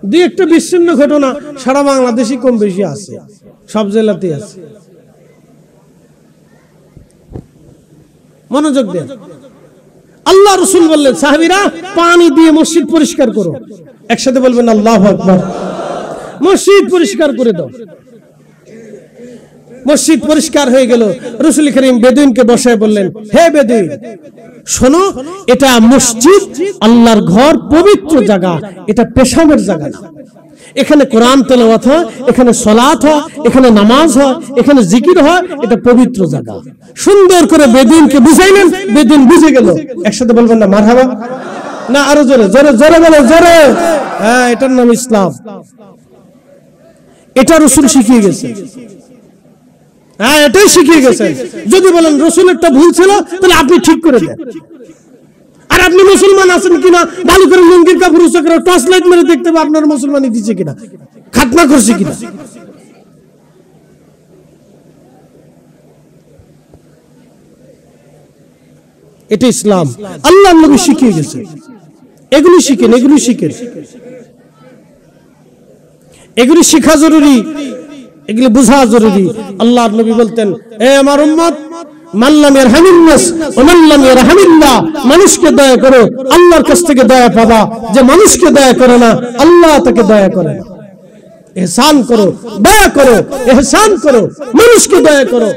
Speaker 1: দুই একটা বিচ্ছিন্ন ঘটনা সারা বাংলাদেশে কম বেশি আছে, সব জেলাতেই আছে। মনোযোগ দেন। আল্লাহ রাসূল বললেন, সাহাবীরা পানি দিয়ে মসজিদ পরিষ্কার করো। একসাথে বলবেন আল্লাহু আকবার। মসজিদ পরিষ্কার করে দাও। মসজিদ পরিষ্কার হয়ে গেল। রাসূল করিম বেদুইনকে বসায় বললেন, হে বেদুইন, শোনো, এটা মসজিদ, আল্লাহর ঘর, পবিত্র জায়গা, এটা পেশাবের জায়গা না। এখানে কোরআন তেলাওয়াত হয়, এখানে সালাত হয়, এখানে নামাজ হয়, এখানে জিকির হয়, এটা পবিত্র জায়গা। সুন্দর করে বেদুইনকে বুঝাইলেন, বেদুইন বুঝে গেল। একসাথে বলবেন না মারহাবা? না আরো জোরে জোরে জোরে বলে, জোরে। হ্যাঁ, এটার নাম ইসলাম। এটা রাসূল শিখিয়ে গেছে। হ্যাঁ, এটাই শিখিয়ে গেছেন। যদি বলেন রাসূলেরটা ভুল ছিল, তাহলে আপনি ঠিক করে দেন। আর আপনি মুসলমান আছেন কিনা ভালো করে লুঙ্গির কাপড় উঁচু করে টর্চ লাইট মেরে দেখতে হবে আপনার মুসলমানি দিচ্ছে কিনা, খাতনা করছে কিনা। এটা ইসলাম, আল্লাহর নবী শিখিয়ে গেছে। এগুলি শিখেন, এগুলি শিখেন, এগুলি শিখা জরুরি, এগুলি বোঝা জরুরি। আল্লাহর নবী বলতেন, এ আমার উম্মত, মাল্লাম ইয়ারহামিন নাস ওয়া মাল্লাম ইয়ারহামিল্লাহ, মানুষকে দয়া করো, আল্লাহর কাছ থেকে দয়া পাবা। যে মানুষকে দয়া করে না, আল্লাহ তাকে দয়া করে না। ইহসান করো, দয়া করো, ইহসান করো, মানুষকে দয়া করো।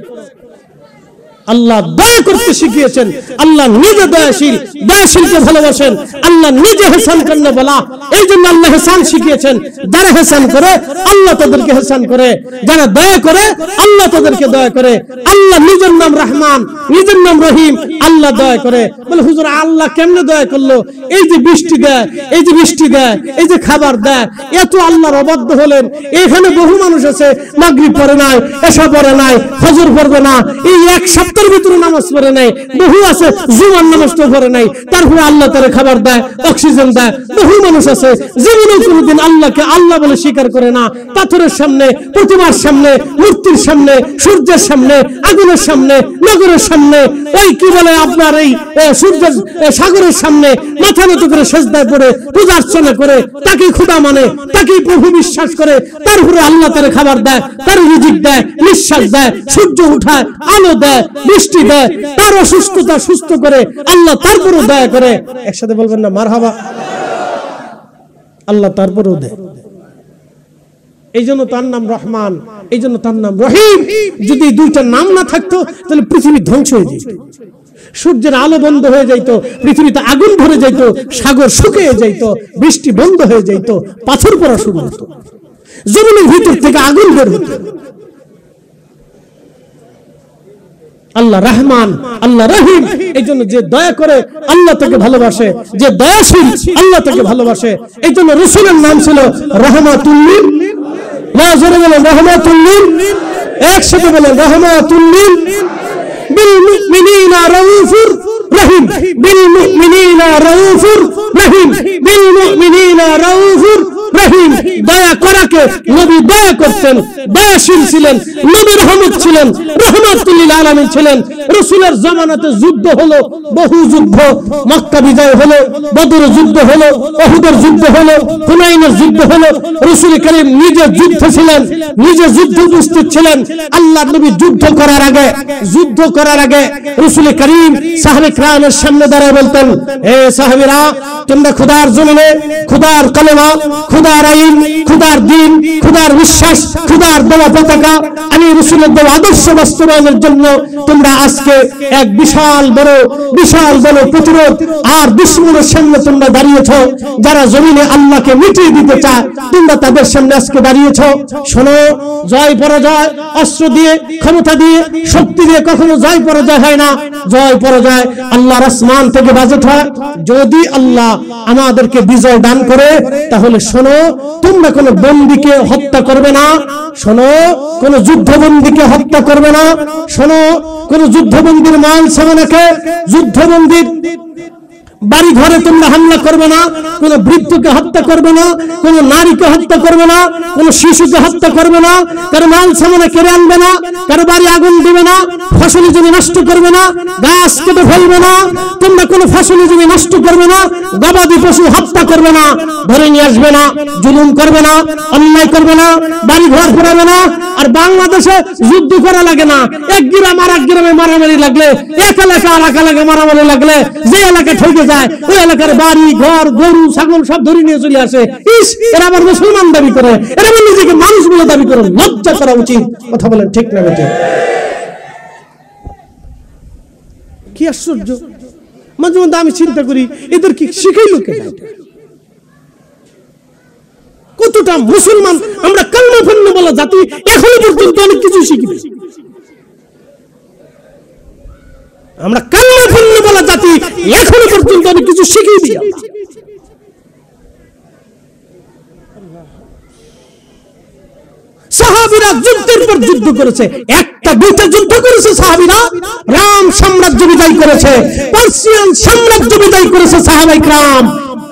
Speaker 1: আল্লাহ দয়া করতে শিখিয়েছেন। আল্লাহ নিজে দয়াশীল, দয়াশীলকে ভালোবাসেন। আল্লাহ নিজে হেসান করনে বলা, এই জন্য আল্লাহ হেসান শিখিয়েছেন। যারা হেসান করে আল্লাহ তাদেরকে হেসান করে, যারা দয়া করে আল্লাহ তাদেরকে দয়া করে। আল্লাহ নিজের নাম রহমান, নিজের নাম রহিম, আল্লাহ দয়া করে। বলে হুজুর আল্লাহ কেমনে দয়া করলো? এই যে বৃষ্টি দেয়, এই যে বৃষ্টি দেয়, এই যে খাবার দেয়, এত আল্লাহর অবাধ্য হলেন। এখানে বহু মানুষ আছে মাগরিব পড়ে নাই, এশা পড়ে নাই, ফজর পড়বে না, এই এক সপ্তাহের ভিতরে নামাজ পড়ে নাই। বহু আছে জুমার নামাজটা পড়ে নাই, তারপরে আল্লাহ তারে খাবার দেয়, অক্সিজেন দেয়। বহু মানুষ আছে জীবনে কোনোদিন আল্লাহকে আল্লাহ বলে স্বীকার করে না। পাথরের সামনে, প্রতিমার সামনে, মূর্তির সামনে, সূর্যের সামনে, আগুনের সামনে, নগরের সামনে, ওই কি বলে আপনার এই সূর্যের সাগরের সামনে মাথা নত করে সেজদায় পড়ে পূজা অর্চনা করে, তাকে খোদা মানে, তাকেই প্রভু বিশ্বাস করে। তারপরে আল্লাহ তারে খাবার দেয়, তার রিজিক দেয়, নিঃশ্বাস দেয়, সূর্য উঠায়, আলো দেয়, বৃষ্টি দেয়, তার অসুস্থতা সুস্থ করে আল্লাহ, তারপরেও দয়া করে। একসাথে বলবেন না মারহাবা? আল্লাহ তারপরেও দেয়। এই জন্য তার নাম রহমান, এই জন্য তার নাম রহিম। যদি দুইটা নাম না থাকতো তাহলে পৃথিবী ধ্বংস হয়ে যেত, সূর্যের আলো বন্ধ হয়ে যাইত, পৃথিবীতে আগুন ধরে যাইত, সাগর শুকিয়ে যাইত, বৃষ্টি বন্ধ হয়ে যাইত, পাথর পড়া শুরু হতো, জমিনের ভিতর থেকে আগুন বের হতো। আল্লাহ রহমান, আল্লাহ রহিম। এই জন্য যে দয়া করে আল্লাহ তাকে ভালোবাসে, যে দয়াশীল আল্লাহ তাকে ভালোবাসে। এই জন্য রাসূলের নাম ছিল রাহমাতুল লিল, জোরে বলেন রাহমাতুল লিল, একসাথে বলেন রাহমাতুল লিল বিল মুমিনিনা রাউফুর রহিম, বিল মুমিনিনা রাউফুর রহিম, বিল মুমিনিনা রাউফুর রহিম। দয়া করাকে নবী দয়া করতেন, দয়াশীল ছিলেন, নবী রহমত ছিলেন, রহমাতুল লিল আলামিন ছিলেন। রাসূলের জামানাতে যুদ্ধ হলো, বহু যুদ্ধ, মক্কা বিজয় হলো, বদর যুদ্ধ হলো, উহুদের যুদ্ধ হলো, হুনাইনের যুদ্ধ হলো। রাসূল করিম নিজে যুদ্ধ ছিলেন, নিজে যুদ্ধ উপস্থিত ছিলেন। আল্লাহর নবী যুদ্ধ করার আগে রাসূল করিম সাহাবে কিরামের সামনে দাঁড়িয়ে বলতেন, হে সাহাবীরা, তোমরা খোদার জমিনে, খোদার কালেমা, খোদার আইন, খোদার দ্বীন, খোদার বিশ্বাস, খোদার দেওয়া পতাকা, আমি রাসূলের দেওয়া আদর্শ বাস্তবায়নের জন্য তোমরা আজকে এক বিশাল বড় প্রতিরোধ আর দুশমনের সামনে তোমরা দাঁড়িয়েছো। যারা জমিনে আল্লাহকে মিটিয়ে দিতে চায়, তোমরা তাদের সামনে আজকে দাঁড়িয়েছো। শোনো, জয় পরাজয় অস্ত্র দিয়ে, ক্ষমতা দিয়ে, শক্তি দিয়ে কখনো জয় পরাজয় হয় না। জয় পরাজয় আল্লাহর আসমান থেকে বাজেট হয়। যদি আল্লাহ আমাদেরকে বিজয় দান করে, তাহলে শোনো, তোমরা কোনো বন্দীকে হত্যা করবে না। শোনো, কোন যুদ্ধবন্দীকে হত্যা করবে না। শোনো, কোন যুদ্ধবন্দীর মাল সামানাকে, যুদ্ধবন্দীর বাড়ি ঘরে তোমরা হামলা করবে না, কোন বৃদ্ধকে হত্যা করবে না, কোন নারীকে হত্যা করবে না, কোন শিশুকে হত্যা করবে না, কারো মাল সামানা কেড়ে আনবে না, কারো বাড়ি আগুন দিবে না, ফসলি জমি নষ্ট করবে না, গাছ কেটে ফেলবে না, তোমরা কোন ফসলি জমি নষ্ট করবে না, গবাদি পশু হত্যা করবে না, ধরে নিয়ে আসবে না, জুলুম করবে না, অন্যায় করবে না, বাড়ি ঘর ফেরাবে না। আর বাংলাদেশে যুদ্ধ করা লাগে না, এক গ্রাম আর এক গ্রামে মারামারি লাগলে, এক এলাকা আর এক এলাকা মারামারি লাগলে, যে এলাকা ঠকে যায় ওই এলাকার বাড়ি ঘর গরু ছাগল সব ধরে নিয়ে চলে আসে। এরা আবার মুসলমান দাবি করে, এরা নিজেকে মানুষ বলে দাবি করে। লজ্জা করা উচিত। কথা বলেন ঠিক না বেঠিক? কি আশ্চর্য! মাঝে মধ্যে আমি চিন্তা করি, এদের কি শিখাইল কে? কতটা মুসলমান আমরা, কালমা পড়ল বলা জাতি, এখনো পর্যন্ত অনেক কিছু শিখিনি। আমরা কালমা পড়ল বলা জাতি, এখনো পর্যন্ত অনেক কিছু শিখিনি। সাহাবীরা যুদ্ধের পর যুদ্ধ করেছে, একটা দুইটা যুদ্ধ করেছে সাহাবীরা। রাম সাম্রাজ্য বিজয় করেছে, পার্সিয়ান সাম্রাজ্য বিজয় করেছে সাহাবায়ে কেরাম।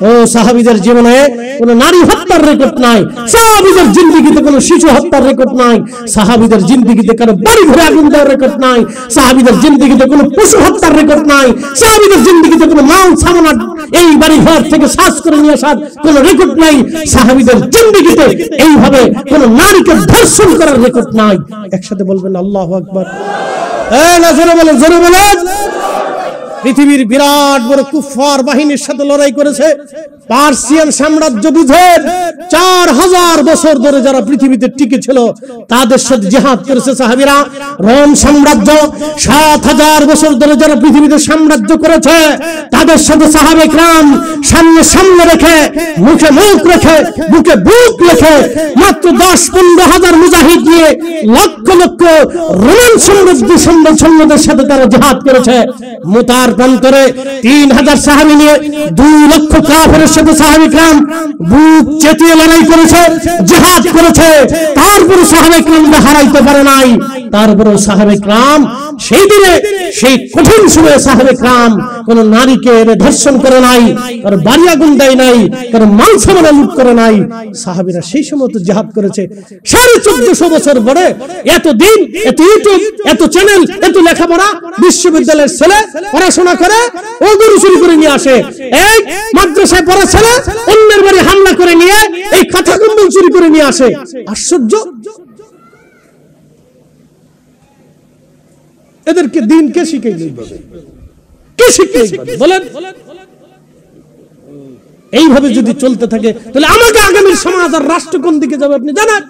Speaker 1: ও সাহাবীদের জীবনে কোনো নারী হত্যার রেকর্ড নাই, সাহাবীদের জিন্দেগিতে কোনো শিশু হত্যার রেকর্ড নাই, সাহাবীদের জিন্দেগিতে কোনো বাড়ি ঘরে আগুন দেওয়ার রেকর্ড নাই, সাহাবীদের জিন্দেগিতে কোনো পশু হত্যার রেকর্ড নাই, সাহাবীদের জিন্দেগিতে কোনো মাল সামানা এই বাড়ি ঘর থেকে সাজ করে নিয়ে আসার কোনো রেকর্ড নাই, সাহাবীদের জিন্দেগিতে এইভাবে কোনো নারীকে ধর্ষণ করার রেকর্ড নাই। একসাথে বলবেন আল্লাহু আকবার। জোরে বলেন, জোরে বলেন। পৃথিবীর বিরাট বড় কুফফার বাহিনীর সাথে লড়াই করেছে, পার্সিয়ান সাম্রাজ্য বুঝেন 4000 বছর ধরে যারা পৃথিবীতে টিকে ছিল তাদের সাথে জিহাদ করেছে সাহাবীরা। রোম সাম্রাজ্য 7000 বছর ধরে যারা পৃথিবীতে সাম্রাজ্য করেছে তাদের সাথে সাহাবে کرام সামনে রেখে মুখে মুখ রেখে বুকে বুক রেখে মাত্র 10-15 হাজার মুজাহিদ নিয়ে লক্ষ লক্ষ রোমান সৈন্যদের সাথে তারা জিহাদ করেছে। মুতার প্রান্তরে 3000 সাহাবী নিয়ে 2 লক্ষ কাফেরের সাথে সাহাবে کرام বুক চেতিয়ে লড়াই করেছে, জিহাদ করেছে। তারপরে সাহাবে کرام হারাইতে পারে নাই। তারপরে সাহাবে کرام সেই দিনে সেই কঠিন সময়ে সাহাবে کرام কোন নারীকে ধর্ষণ করে নাই, আর বাড়ি আগুন দেয় নাই, কারণ মাল সামানা লুট করে নাই। সাহাবীরা সেই সময় তো জিহাদ করেছে। 1450 বছর পরে এত দিন, এত ইউটিউব, এত চ্যানেল, এত লেখাপড়া, বিশ্ববিদ্যালয়ের ছেলে পড়াশোনা করে ও গরু চুরি করে নিয়ে আসে, এই মাদ্রাসায় পড়া ছেলে অন্যের বাড়ি হামলা করে নিয়ে এই খাতা কম্বল চুরি করে নিয়ে আসে। আশ্চর্য! এদেরকে দিন কে শিখাইবে? কে শিখাইবে বলেন? এইভাবে যদি চলতে থাকে তাহলে আমাকে আগামী সমাজ আর রাষ্ট্র কোন দিকে যাবে আপনি জানেন?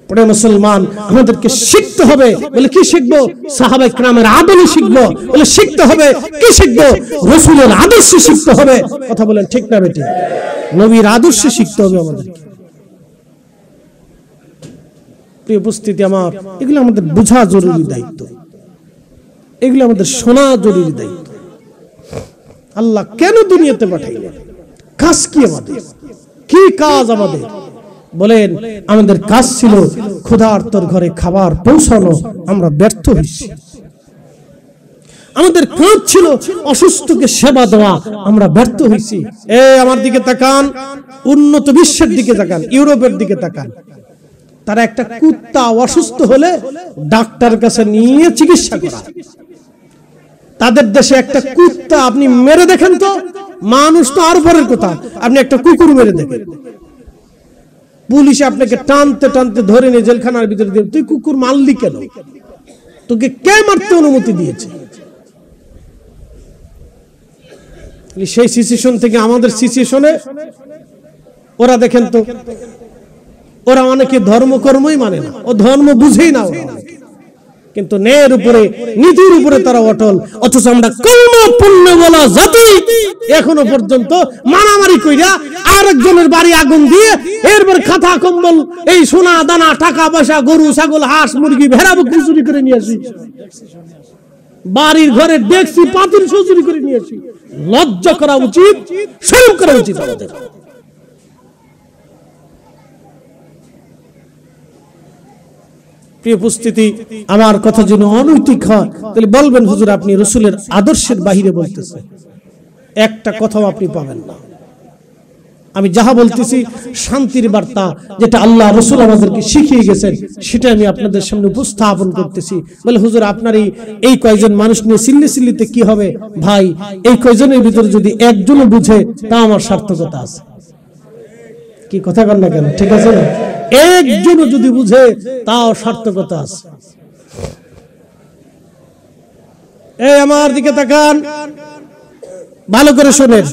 Speaker 1: পরে মুসলমান আমাদেরকে শিখতে হবে। বলে কি শিখবো? সাহাবায়ে کرامের আদর্শ শিখবো। বলে শিখতে হবে কি শিখবো? রাসূলের আদর্শ শিখতে হবে। কথা বলেন ঠিক না বেটি? নবীর আদর্শ শিখতে হবে আমাদেরকে। প্রিয় উপস্থিতি আমার, এগুলো আমাদের বোঝা জরুরি দায়িত্ব, এগুলো আমাদের শোনা জরুরি দায়িত্ব। আল্লাহ কেন দুনিয়াতে পাঠাইলেন? কাজ কি আমাদের? কি কাজ আমাদের? বলেন, আমাদের কাজ ছিল ক্ষুধার্তর ঘরে খাবার পৌঁছানো, আমরা ব্যর্থ হয়েছি। আমাদের কাজ ছিল অসুস্থকে সেবা দেওয়া, আমরা ব্যর্থ হয়েছি। আমার দিকে তাকান, উন্নত বিশ্বের দিকে তাকান, ইউরোপের দিকে তাকান। তারা একটা কুত্তা অসুস্থ হলে ডাক্তার কাছে নিয়ে চিকিৎসা করা। তাদের দেশে একটা কুত্তা আপনি মেরে দেখেন তো, মানুষ তো আর পরের কথা, আপনি একটা কুকুর মেরে দেখেন, পুলিশ আপনাকে টানতে টানতে ধরে নিয়ে জেলখানার ভিতরে দিয়ে, তুই কুকুর মারলি কেন? তোকে কে মারতে অনুমতি দিয়েছে? সেই সিচুয়েশন থেকে আমাদের সিচুয়েশনে ওরা দেখেন তো, ওরা অনেকে ধর্মকর্মই মানে না, ও ধর্ম বুঝেই না, কিন্তু ন্যায়ের উপরে নীতির উপরে তারা অটল। অথচ আমরা কর্ম পুণ্য বলা জাতি এখনো পর্যন্ত মারামারি কইরা আরেকজনের বাড়ি আগুন দিয়ে এরপর খাতা কম্বল, এই সোনা দানা টাকা পয়সা, গরু ছাগল হাঁস মুরগি ভেড়া বকরি চুরি করে নিয়ে আসি, বাড়ির ঘরে ডেকসি পাতিল চুরি করে নিয়ে আসি। লজ্জা করা উচিত, শরম করা উচিত আমাদের। প্রিয় উপস্থিতি, আমার কথা যদি অনৈতিক হয় তাহলে বলবেন হুজুর আপনি রাসূলের আদর্শের বাহিরে বলতেছেন। একটা কথাও আপনি পাবেন না। আমি যাহা বলতেছি শান্তির বার্তা, যেটা আল্লাহ রাসূল আমাদেরকে শিখিয়ে গেছেন, সেটা আমি আপনাদের সামনে উপস্থাপন করতেছি। বলে হুজুর আপনার এই কয়জন মানুষ নিয়ে সিল্লিতে কি হবে? ভাই, এই কয়জনের ভিতরে যদি একজনও বুঝে তা আমার সার্থকতা আছে। কি কথা বলেন না কেন? ঠিক আছে না? একজনও যদি বুঝে তাও সার্থকতা আছে। এই আমার দিকে তাকান, ভালো করে শোনেন।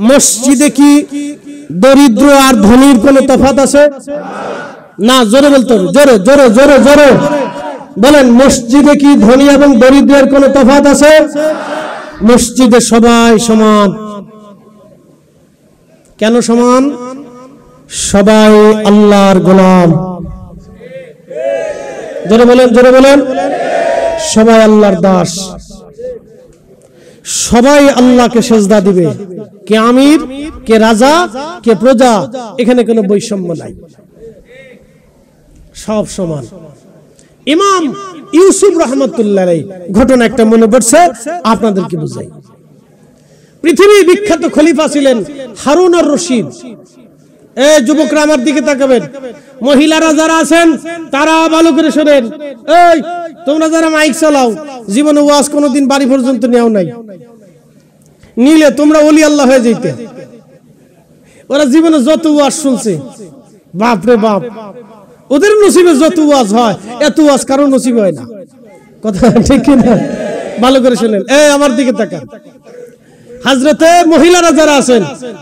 Speaker 1: মসজিদে কি দরিদ্র আর ধনীর কোনো তফাৎ আছে? না, জোরে বলতে হবে, জোরে জোরে জোরে জোরে বলেন। মসজিদে কি ধনী এবং দরিদ্রের কোনো তফাৎ আছে? মসজিদে সবাই সমান। কেন সমান? সবাই আল্লাহর গোলাম। জোরে বলেন, জোরে বলেন। সবাই আল্লাহর দাস, সবাই আল্লাহকে সেজদা দিবে। কে আমির, কে রাজা, কে প্রজা, এখানে কোনো বৈষম্য নাই, সব সমান। ইমাম ইউসুফ রাহমাতুল্লাহ আলাইহি ঘটনা একটা মনে পড়ছে, আপনাদেরকে বুঝাই। পৃথিবীর বিখ্যাত খলিফা ছিলেন হারুন আর রশিদ। এই যুবকরা আমার দিকে তাকাবেন, মহিলারা যারা আছেন তারা ভালো করে শোনেন। এই তোমরা যারা মাইক চালাও, জীবনে ওয়াজ কোনোদিন বাড়ি পর্যন্ত নেও নাই, নিলে তোমরা ওলি আল্লাহ হয়ে যেতে। ওরা জীবনে যত ওয়াজ শুনছে, বাপ রে বাপ, ওদের নসিবে যত ওয়াজ হয় এত ওয়াজ কারো নসিবে হয় না। কথা ঠিক না? ভালো করে শুনেন, এই আমার দিকে তাকান। হযরতে মহিলারা যারা আছেন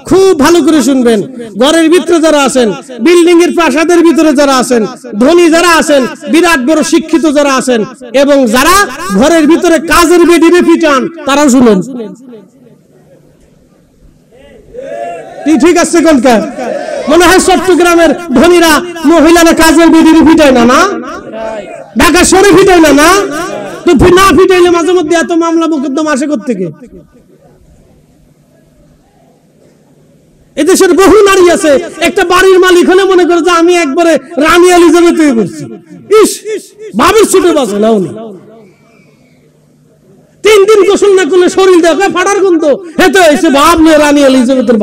Speaker 1: খুব ভালো করে শুনবেন, ঘরের ভিতরে যারা আছেন, বিল্ডিং এর প্রাসাদের ভিতরে যারা আছেন, ধনী যারা আছেন, বিরাট বড় শিক্ষিত যারা আছেন, এবং যারা ঘরের ভিতরে কাজের বেডিরে পিটান, তারাও শুনেন। ঠিক আছে কোনটা? মনে হয় চট্টগ্রামের ধনীরা মহিলারা কাজের বেডিরে পিটায় না, না ঢাকা শহরে পিটায় না, না তো না পিটাইলে মাঝে মধ্যে এত মামলা মোকদ্দমা আসে কোত্থেকে? এদেশের বহু নারী আছে, একটা বাড়ির মালিক হলে মনে করে যে আমি একবারে রানী এলিজাবেথ হয়ে পড়ছি। ইস, বাবুর ছুটে বাঁচে না উনি। 3 দিন গোসল না করলে শরীর দেখে ফাটার গন্ধ, হেতে এসে বাপ নিয়ে রানী এলিজাবেথের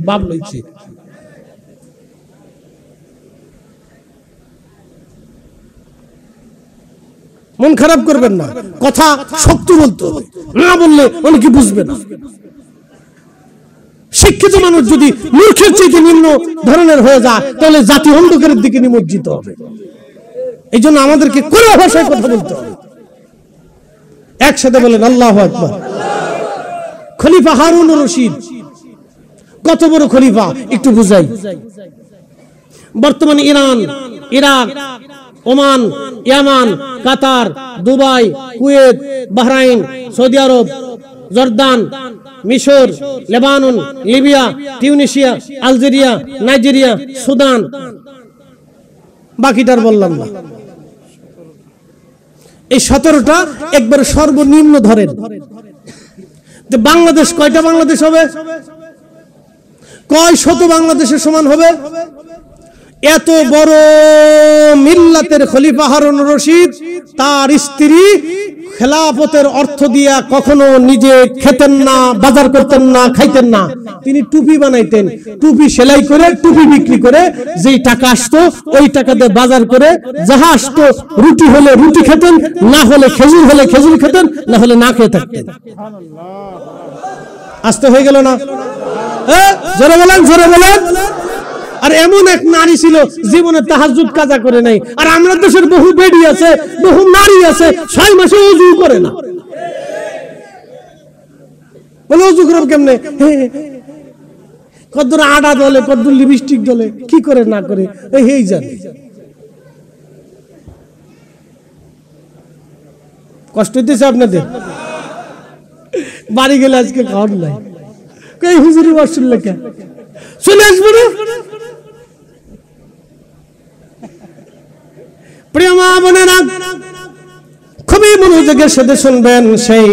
Speaker 1: বাপ লইছে। মন খারাপ করবেন না, কথা শক্ত বলতে হবে, না বললে অনেকে বুঝবে না। শিক্ষিত মানুষ যদি মূর্খের চাইতে নিম্ন ধরনের হয়ে যায়, তাহলে জাতি অন্ধকারের দিকে নিমজ্জিত হবে। এই জন্য আমাদেরকে কোন ভাষায় কথা বলতে হবে। একসাথে বলেন আল্লাহু আকবার। খলিফা হারুন রশিদ কত বড় খলিফা একটু বুঝাই। বর্তমানে Iran, Iraq, Oman, Yemen, Qatar, Dubai, Kuwait, Bahrain, Saudi Arab, Jordan, মিশর, Lebanon, Libya, Tunisia, Algeria, Nigeria, Sudan, বাকিটার বললাম না। এই 17টা একবার সর্বনিম্ন ধরেন। বাংলাদেশ কয়টা বাংলাদেশ হবে? কয় শত বাংলাদেশের সমান হবে? এত বড় মিল্লাতের খলিফা হারুন রশিদ তার স্ত্রী খেলাফতের অর্থ দিয়া কখনো নিজে খেতেন না, বাজার করতেন না, খাইতেন না। তিনি টুপি বানাইতেন, টুপি সেলাই করে, টুপি বিক্রি করে যেই টাকা আসতো ওই টাকা দিয়ে বাজার করে যাহা আসতো, রুটি হলে রুটি খেতেন, না হলে খেজুর হলে খেজুর খেতেন, না হলে না খেয়ে থাকতেন। আসতে হয়ে গেল না? জোরে বলেন, জোরে বলেন। আর এমন এক নারী ছিল জীবনে তাহাজ্জুদ কাজা করে নাই। আর আমরা দেশের বহু বেডি আছে, বহু নারী আছে 6 মাসে ওযু করে না। বলে ওযু করব কেমনে? কতদূর আডা দলে, কতদূর লিপস্টিক দলে, কি করে না করে এই জানে। কষ্ট হইতেছে আপনাদের? বাড়ি গেলে আজকে খাওয়ার নাই, কই হুজুরি বসল লেখা চলে আসবো না। প্রিয় মা বোনেরা, খুবই মনোযোগের সাথে শুনবেন। সেই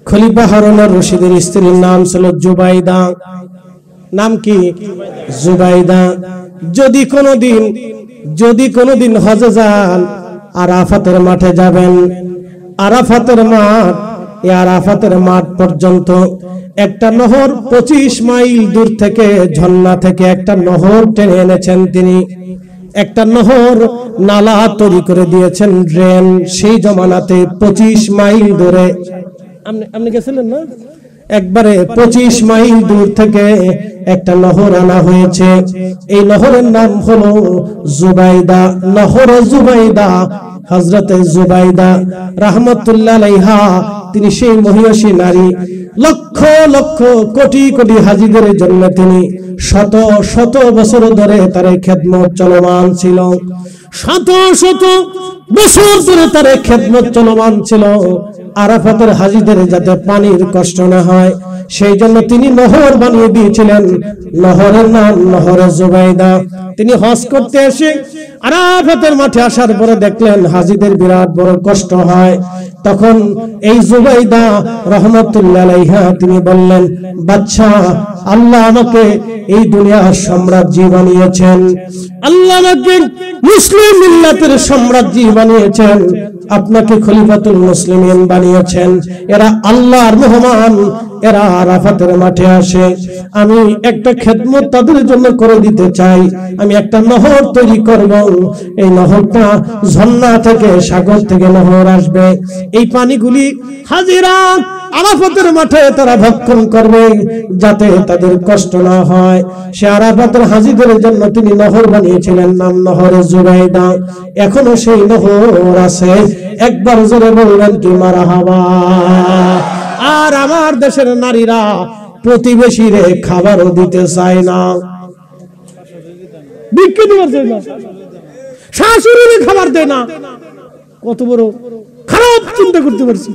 Speaker 1: খলিফা হারুন রশিদের স্ত্রীর নাম ছিল জুবাইদা। নাম কি? জুবাইদা। যদি কোনোদিন হজে যান, আরাফাতের মাঠে যাবেন। আরাফাতের মাঠ, এই আরাফাতের মাঠ পর্যন্ত একটা নহর 25 মাইল দূর থেকে, ঝর্ণা থেকে একটা নহর টেনে এনেছেন তিনি। একটা নহর নালা তৈরি করে দিয়েছেন, ড্রেন। সেই জমানাতে 25 মাইল দূরে, আপনি গেছিলেন না? একবারে 25 মাইল দূর থেকে একটা নহর আনা হয়েছে। এই নহরের নাম হলো জুবাইদা, নহরে জুবাইদা। হযরতে জুবাইদা রাহমাতুল্লাহ আলাইহা, তিনি সেই মহিয়সী নারী। লক্ষ লক্ষ কোটি কোটি হাজীদের জন্য তিনি শত শত বছর ধরে তার খেদমত চলমান ছিল। শত শত বছর ধরে তার খেদমত চলমান ছিল। আরাফাতের হাজীদের যাতে পানির কষ্ট না হয়, সেই জন্য তিনি নহর বানিয়ে দিয়েছিলেন। নহরের নাম নহরে জুবাইদা। তিনি হজ করতে এসে আরাফাতের মাঠে আসার পরে দেখলেন হাজীদের বিরাট বড় কষ্ট হয়। তখন এই জুবাইদা রাহমাতুল্লাহ আলাইহা তিনি বললেন, বাদশা, আল্লাহ আমাকে এই দুনিয়ার সাম্রাজ্য বানিয়েছেন, আল্লাহ আমাকে মুসলিম মিল্লাতের সাম্রাজ্য বানিয়েছেন, আপনাকে খলিফাতুল মুসলিমিন বানিয়েছেন। এরা আল্লাহর মেহমান, এরা আরাফাতের মাঠে আসে, আমি একটা খেদমত তাদের জন্য করে দিতে চাই। আমি একটা নহর তৈরি করব, এই নহরটা ঝর্ণা থেকে, সাগর থেকে নহর আসবে। এই পানিগুলি হাজিরা আরাফাতের মাঠে তারা ভক্ষণ করবে, যাতে তাদের কষ্ট না হয়। সে আরাফাতের হাজিদের জন্য তিনি নহর বানিয়েছিলেন, নাম নহরে জুবাইদা। এখনো সেই নহর আছে, একবার জোরে বলবেন কি মারহাবা। আর আমার দেশের নারীরা প্রতিবেশীরে খাবারও দিতে চায় না, বিক্রি দিতে চায় না, শাশুড়িরে খাবার দেয় না। কত বড় খারাপ চিন্তা করতে পারছি।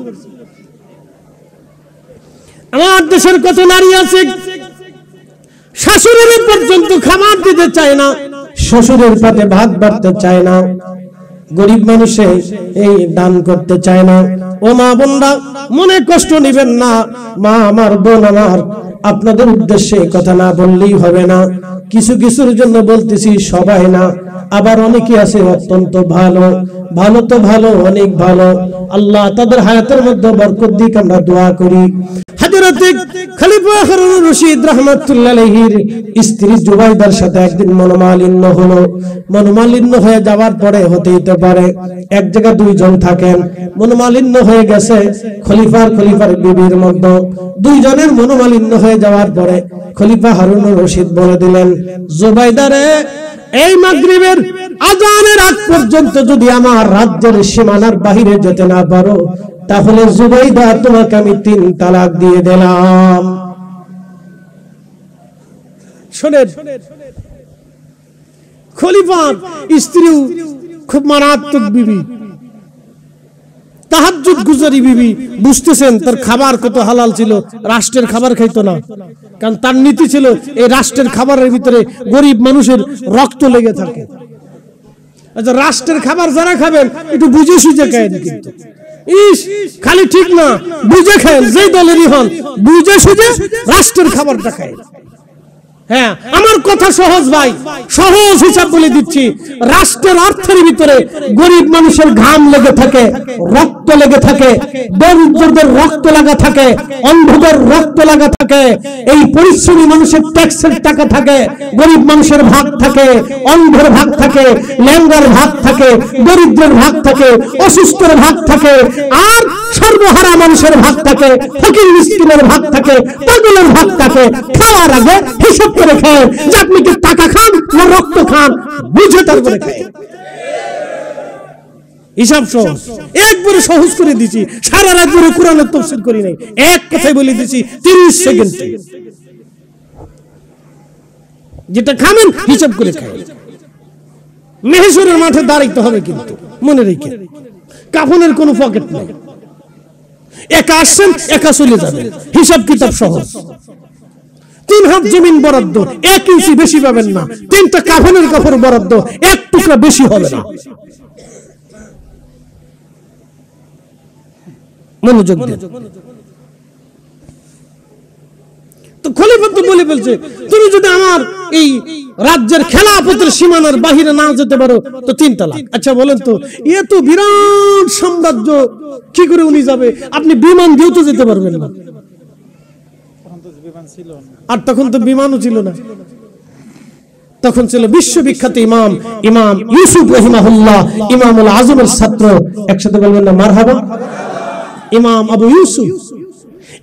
Speaker 1: আমার দেশের কত নারী আছে শাশুড়ির পর্যন্ত খাবার দিতে চায় না, শ্বশুরের পাতে ভাত বাড়তে চায় না, গরিব মানুষে এই দান করতে চায় না। ও মা বোনরা, মনে কষ্ট নেবেন না। মা আমার, বোন আমার, আপনাদের উদ্দেশ্যে কথা না বললেই হবে না। কিছু কিছুর জন্য বলতেছি, সবাই না। আবার অনেকে আছে অত্যন্ত ভালো, ভালো তো ভালো, অনেক ভালো। আল্লাহ তাদের হায়াতের মধ্যে বরকত দিক, আমরা দোয়া করি। হযরত খলিফা হারুন রশিদ রাহমাতুল্লাহ আলাইহির স্ত্রী জুবাইদার সাথে একদিন মনোমালিন্য হলো। মনোমালিন্য হয়ে যাওয়ার পরে, হতেই তো পারে এক জায়গায় দুইজন থাকেন, মনোমালিন্য হয়ে গেছে খলিফার বিবির মধ্যে। দুইজনের মনোমালিন্য হয়ে যাওয়ার পরে খলিফা হারুন রশিদ বলে দিলেন, জুবাইদারে, এই মাগরিবের আযানের আগ পর্যন্ত যদি আমার রাজ্যের সীমানার বাহিরে যেতে না পারো, তাহলে জুবাইদা, তোমাকে আমি 3 তালাক দিয়ে দিলাম। শোনেন, খলিফার স্ত্রী খুব মারাত্মক বিবি, তাহাজ্জুদ গুজারি বিবি। বুঝতেছেন তার খাবার কত হালাল ছিল, রাষ্ট্রের খাবার খাইতো না। কারণ তার নীতি ছিল এই রাষ্ট্রের খাবারের ভিতরে গরিব মানুষের রক্ত লেগে থাকে। আচ্ছা, রাষ্ট্রের খাবার যারা খাবেন একটু বুঝে সুঝে খায়েন, কিন্তু খালি ঠিক না, বুঝে খায়েন, যেই দলেরই হন বুঝে সুঝে রাষ্ট্রের খাবারটা খায়। হ্যাঁ, আমার কথা সহজ ভাই, সহজ হিসাব বলে দিচ্ছি। রাষ্ট্রের অর্থের ভিতরে গরিব মানুষের ঘাম লেগে থাকে, রক্ত লেগে থাকে, দরিদ্রদের রক্ত লাগা থাকে, অন্ধদের রক্ত লাগা থাকে। এই পরিশ্রমী মানুষের ট্যাক্সের টাকা থাকে, গরিব মানুষের ভাগ থাকে, অন্ধের ভাগ থাকে, ল্যাংড়ার ভাগ থাকে, দরিদ্রের ভাগ থাকে, অসুস্থের ভাগ থাকে, আর সর্বহারা মানুষের ভাগ থাকে, ফকির মিসকিনের ভাগ থাকে, পাগলের ভাগ থাকে। খাওয়ার আগে হিসাব করে খায় যে আপনি কি টাকা খান না রক্ত খান, বুঝে তারপরে খায়। হিসাব সহজ, একবারে সহজ করে দিছি। সারা রাত ধরে কোরআনের তাফসীর করি নাই, এক কথাই বলে দিছি 30 সেকেন্ডে। যেটা খাবেন হিসাব করে খায়। মেহেশ্বরের মাঠে দাঁড়াইতে হবে, কিন্তু মনে রেখে, কাফনের কোনো পকেট নেই। একা আসছেন, একা চলে যাবেন, হিসাব কিতাব সহজ। 3 হাত জমিন বরাদ্দ, 1 ইঞ্চি বেশি পাবেন না। 3টা কাফনের কাপড় বরাদ্দ, 1 টুকরা বেশি হবে না। মনোযোগ দিন। তো খলিফা তো বলে ফেলছে, তুমি যদি আমার এই রাজ্যের খেলাফতের সীমানার বাহিরে না যেতে পারো তো 3 তালাক। আচ্ছা বলেন তো, এ তো বিরাট সাম্রাজ্য, কি করে উনি যাবে? আপনি বিমান দিয়েও তো যেতে পারবেন না। আর তখন তো বিমানও ছিল না, তখন ছিল বিশ্ববিখ্যাত ইমাম ইউসুফ রাহিমাহুল্লাহ, ইমামুল আজমের ছাত্র। একসাথে বলবেন না মারহাবা। ইমাম আবু ইউসুফ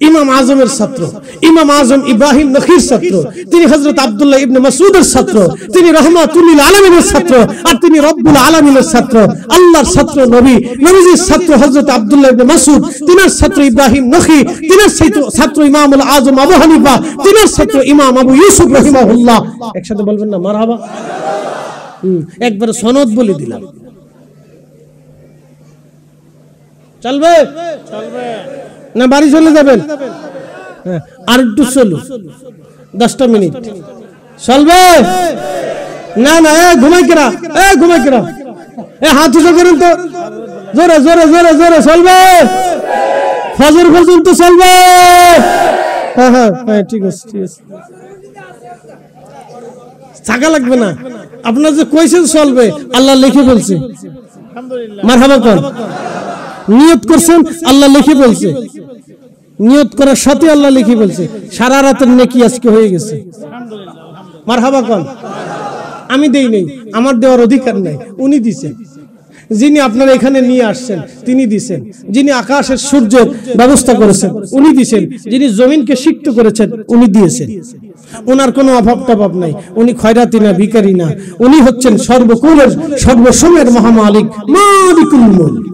Speaker 1: ইমাম আজমের ছাত্র, ইমাম আজম ইব্রাহিম নখীর ছাত্র, তিনি হযরত আব্দুল্লাহ ইবনে মাসউদের ছাত্র, তিনি রাহমাতুল লিল আলামিনের ছাত্র, আর তিনি রব্বুল আলামিনের ছাত্র, আল্লাহর ছাত্র, নবীজির ছাত্র হযরত আব্দুল্লাহ ইবনে মাসউদ, তিনার ছাত্র ইব্রাহিম নখী, তিনার ছাত্র ইমামুল আজম আবু হানিফা, তিনার ছাত্র ইমাম আবু ইউসুফ রাহিমাহুল্লাহ। একসাথে বলবেন না মারহাবা। একবার সনদ বলে দিলাম, চলবে? চলবে না বাড়ি চলে যাবেন? আর একটু চলো, 10টা মিনিট চলবে না? না ঘুমাই কেরা, ঘুমাই কেরা, হাত উঁচু করেন তো, জোরে জোরে জোরে জোরে চলবে, ফজর পর্যন্ত চলবে। হ্যাঁ হ্যাঁ হ্যাঁ, ঠিক আছে ঠিক আছে, থাকা লাগবে না। আপনার যে কইছেন চলবে, আল্লাহ লিখে বলছে। মারহাবা কোন নিয়ত করছেন, আল্লাহ লিখে বলছে। নিয়ত করার সাথে আল্লাহ লিখে বলছে সারা রাতের নেকি আজকে হয়ে গেছে। মারহাবা কোন? আমি দেই নেই, আমার দেওয়ার অধিকার নাই, উনি দিছেন। যিনি আপনারা এখানে নিয়ে আসছেন তিনি দিছেন, যিনি আকাশের সূর্যের ব্যবস্থা করেছেন উনি দিছেন, যিনি জমিনকে সিক্ত করেছেন উনি দিয়েছেন। ওনার কোনো অভাব টভাব নাই, উনি খয়রাতি না, ভিখারি না, উনি হচ্ছেন সর্বকুলের সর্বসময়ের মহামালিক, মালিকুল মুলক।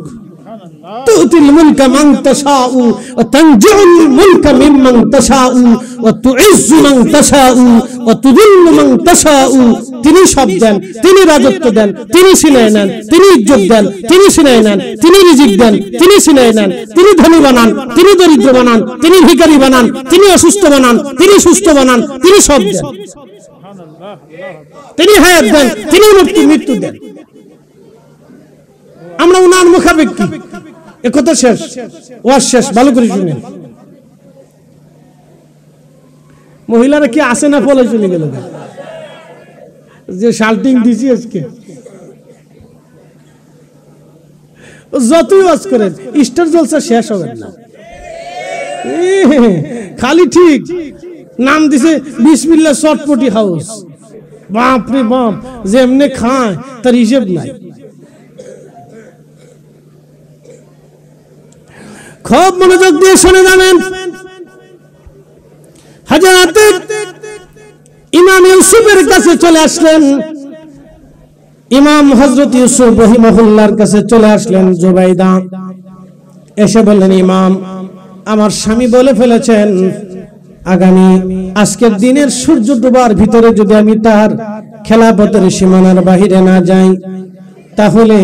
Speaker 1: তুতিল মুলকা মান তাশাউ ওয়া তানজিউল মুলকা মিম্মান তাশাউ ওয়া তুইজ্জু মান তাশাউ ওয়া তুযিল্লু মান তাশাউ। তিনি সব দেন, তিনি রাজত্ব দেন, তিনি ছিনায় নেন, তিনি ইজ্জত দেন, তিনি ছিনায় নেন, তিনি রিজিক দেন, তিনি ছিনায় নেন, তিনি ধনী বানান, তিনি দরিদ্র বানান, তিনি ভিখারি বানান, তিনি অসুস্থ বানান, তিনি সুস্থ বানান, তিনি সব দেন। তিনি হায়াত দেন, তিনি মৃত্যু দেন। আমরা উনার মুখাপেক্ষী। একথা শেষ, ওয়াজ শেষ, ভালো করে শুনেন। মহিলারা কি আসে না ফলে চলে গেল যে শাল্টিং দিছি আজকে। যতই ওয়াজ করেন স্টার জলসা শেষ হবে না, খালি ঠিক নাম দিছে বিসমিল্লাহ চটপটি হাউস। বাপ রে বাপ, যে এমনি খায় তার হিসেব নাই। খুব মনোযোগ দিয়ে শুনে যাবেন। হযরত ইমাম ইউসুফের কাছে চলে আসলেন, ইমাম হযরত ইউসুফ রাহিমাহুল্লাহর কাছে চলে আসলেন জুবাইদা। এসে বললেন, ইমাম আমার স্বামী বলে ফেলেছেন আগামী আজকের দিনের সূর্য ডোবার ভিতরে যদি আমি তার খেলাফতের সীমানার বাহিরে না যাই তাহলে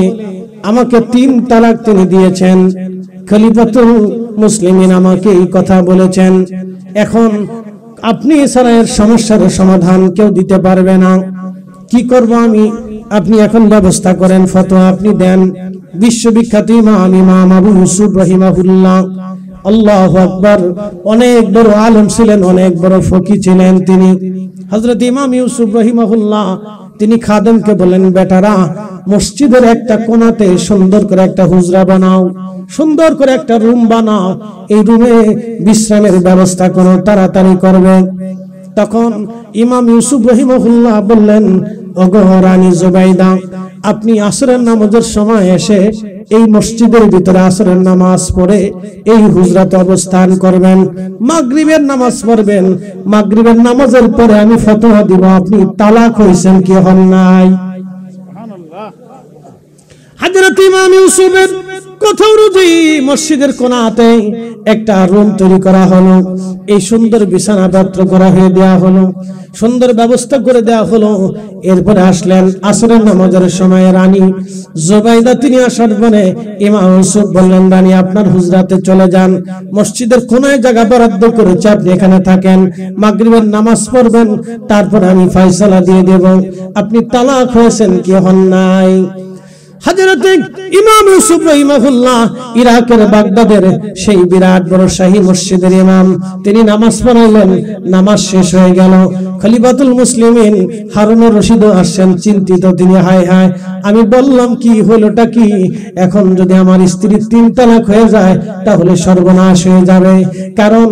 Speaker 1: আমাকে 3 তালাক তিনি দিয়েছেন। খলিফাতুল মুসলিমিন আমাকে এই কথা বলেছেন। এখন আপনি ছাড়া এর সমস্যার সমাধান কেউ দিতে পারবে না। কি করব আমি? আপনি এখন ব্যবস্থা করেন, ফতোয়া আপনি দেন। বিশ্ববিখ্যাত ইমাম আবু ইউসুফ রাহিমাহুল্লাহ, আল্লাহু আকবার, অনেক বড় আলেম ছিলেন, অনেক বড় ফকি ছিলেন তিনি। হযরত ইমাম ইউসুফ রাহিমাহুল্লাহ তিনি খাদেমকে বলেন, বেটারা মসজিদের একটা কোণাতে সুন্দর করে একটা হুজরা বানাও, সুন্দর করে একটা রুম বানাও, এই রুমে বিশ্রামের ব্যবস্থা করো, তাড়াতাড়ি করবে। তখন ইমাম ইউসুফ রাহিমাহুল্লাহ বললেন, ওগো রানী জুবাইদা, আপনি আসরের নামাজের সময় এসে এই মসজিদের ভিতরে আসরের নামাজ পড়ে এই হুজরাতে অবস্থান করবেন, মাগরিবের নামাজ পড়বেন। মাগরিবের নামাজের পরে আমি ফতোয়া দিব আপনি তালাক হইছেন কি হন নাই। হযরত ইমাম ইউসুফের কথা অনুযায়ী মসজিদের কোণাতে একটা রুম তৈরি করা হলো, এই সুন্দর বিছানাপত্র করা হয়ে দেওয়া হলো, সুন্দর ব্যবস্থা করে দেওয়া হলো। এরপরে আসলেন আসরের নামাজের সময় রানী জুবাইদা। তিনি আসার পরে ইমাম ইউসুফ বললেন, রানী আপনার হুজরাতে চলে যান, মসজিদের কোনায় জায়গা বরাদ্দ করেছে, আপনি এখানে থাকেন, মাগরিবের নামাজ পড়বেন, তারপর আমি ফয়সালা দিয়ে দেব আপনি তালাক হয়েছেন কি হন নাই। হযরত ইমাম ইউসুফ রাহিমাহুল্লাহ ইরাকের বাগদাদের সেই বিরাট বড় শাহী মসজিদের ইমাম, তিনি নামাজ পড়াইলেন। নামাজ শেষ হয়ে গেল। খলিফাতুল মুসলিমিন হারুনুর রশিদ আসছেন, চিন্তিত তিনি, হায় হায় আমি বললাম কি হলোটা কি, এখন যদি আমার স্ত্রীর 3 তালাক হয়ে যায় তাহলে সর্বনাশ হয়ে যাবে। কারণ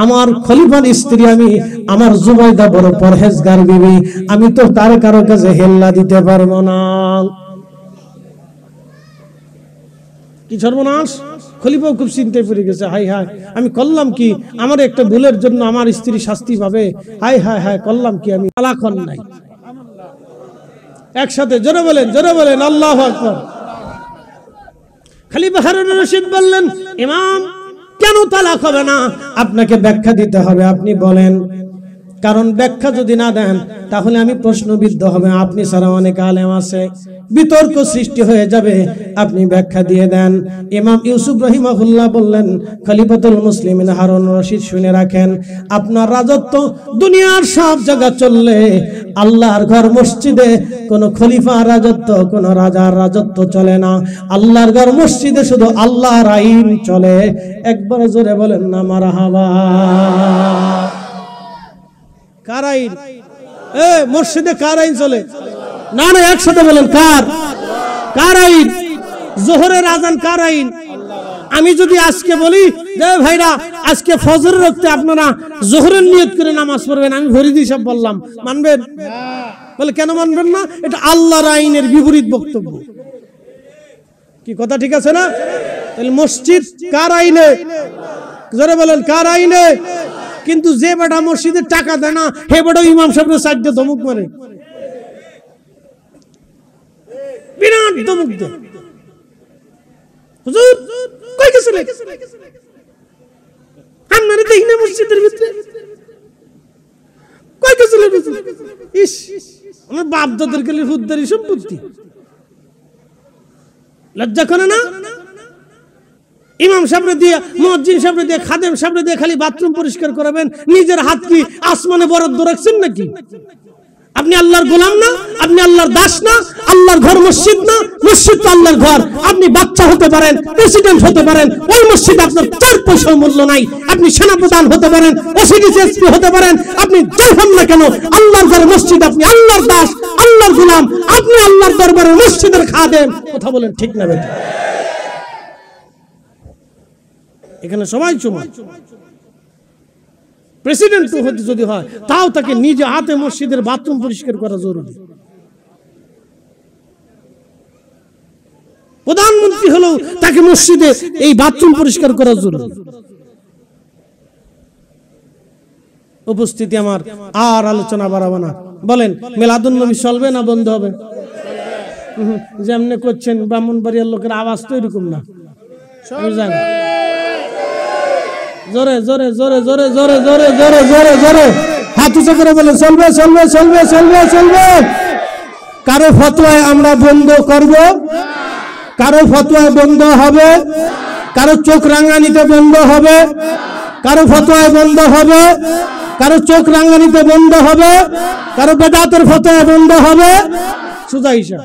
Speaker 1: আমার খলিফার স্ত্রী, আমি আমার জুবাইদা বড় পরহেজগার বিবি, আমি তো তার কারো কাছে হেল্লা দিতে পারবো না। কি সর্বনাশ! খলিফাও খুব চিন্তায় পড়ে গেছে, হাই হাই আমি করলাম কি, আমার একটা ভুলের জন্য আমার স্ত্রী শাস্তি পাবে, হাই হাই হাই করলাম কি, আমি তালাক হন নাই। একসাথে জোরে বলেন আল্লাহু আকবার। খলিফা হারুনুর রশিদ বললেন, ইমাম কেন তালাক হবে না? আপনাকে ব্যাখ্যা দিতে হবে, আপনি বলেন। কারণ ব্যাখ্যা যদি না দেন তাহলে আমি প্রশ্নবিদ্ধ হবে, আপনি ছাড়া অনেক আলেম আছে, বিতর্ক সৃষ্টি হয়ে যাবে, আপনি ব্যাখ্যা দিয়ে দেন। ইমাম ইউসুফ রাহিমাহুল্লাহ বললেন, খলিফাতুল মুসলিমিন হারুনুর রশিদ শুনে রাখেন, আপনার রাজত্ব দুনিয়ার সব জায়গা চললে আল্লাহর ঘর মসজিদে কোন খলিফার রাজত্ব, কোন রাজার রাজত্ব চলে না। আল্লাহর ঘর মসজিদে শুধু আল্লাহর আইন চলে। একবার জোরে বলেন না মারহাবা। কার আইন? মসজিদে কার আইন চলে? না না, একসাথে বলেন, কার আইন? জোহরের আজান কার আইন? আমি যদি আজকে বলি যে ভাইরা আজকে ফজরের রক্তে আপনারা জোহরের নিয়ত করে নামাজ পড়বেন, আমি ফরিদি সাহেব বললাম, মানবেন? বলে কেন মানবেন না? এটা আল্লাহর আইনের বিপরীত বক্তব্য। কি কথা ঠিক আছে না? তাহলে মসজিদ কার আইনে? জোরে বলেন, কার আইনে? কিন্তু যে বেটা মসজিদের টাকা দেয় না, হে বেটা ইমাম সাহেবের সাইডে ধমক মারে, বিরাট ধমক দেয়। হুজুর কই গেছিলেন? আপনারা দেখি না মসজিদের ভিতরে, কই গেছিলেন? ইস, আমার বাপ দাদার গেলে হুদ্দারি সম্পত্তি, লজ্জা করে না? ইমাম সাহেবরে দিয়ে, মুয়াজ্জিন সাহেবরে দিয়ে, খাদেম সাহেবরে দিয়ে খালি বাথরুম পরিষ্কার করাবেন, নিজের হাত কি আসমানে বরাদ্দ রাখছেন নাকি? আপনি আল্লাহর গোলাম না? আপনি আল্লাহর দাস না? আল্লাহর ঘর মসজিদ না? মসজিদ তো আল্লাহর ঘর। আপনি বাচ্চা হতে পারেন, প্রেসিডেন্ট হতে পারেন, ওই মসজিদ আপনার 4 পয়সার মূল্য নাই। আপনি সেনাপ্রধান হতে পারেন, ওসিডিসি হতে পারেন, আপনি যাই হন না কেন, আল্লাহর ঘর মসজিদ, আপনি আল্লাহর দাস, আল্লাহর গোলাম, আপনি আল্লাহর দরবারে মসজিদের খাদেম। কথা বলেন ঠিক না বেটা? এখানে সবাই সমান। প্রেসিডেন্ট হতে যদি হয়, তাও তাকে নিজে হাতে মসজিদের বাথরুম পরিষ্কার করা জরুরি। প্রধানমন্ত্রী হলেও তাকে মসজিদে এই বাথরুম পরিষ্কার করা জরুরি। উপস্থিতি আমার, আর আলোচনা বাড়াবো না। বলেন, মিলাদুন নবী চলবে না বন্ধ হবে? যেমনি করছেন ব্রাহ্মণবাড়িয়ার লোকের আওয়াজ তো এরকম না। জোরে জোরে জোরে জোরে জোরে জোরে জোরে জোরে জোরে হাত উঁচু করে বলে চলবে চলবে চলবে চলবে চলবে। কারো ফতোয়ায় আমরা বন্ধ করব, কারো ফতোয়ায় বন্ধ হবে, কারো চোখ রাঙানিতে বন্ধ হবে, কারো ফতোয়ায় বন্ধ হবে, কারো চোখ রাঙানিতে বন্ধ হবে, কারো বেদাতের ফতোয়ায় বন্ধ হবে। সুজা হিসাব।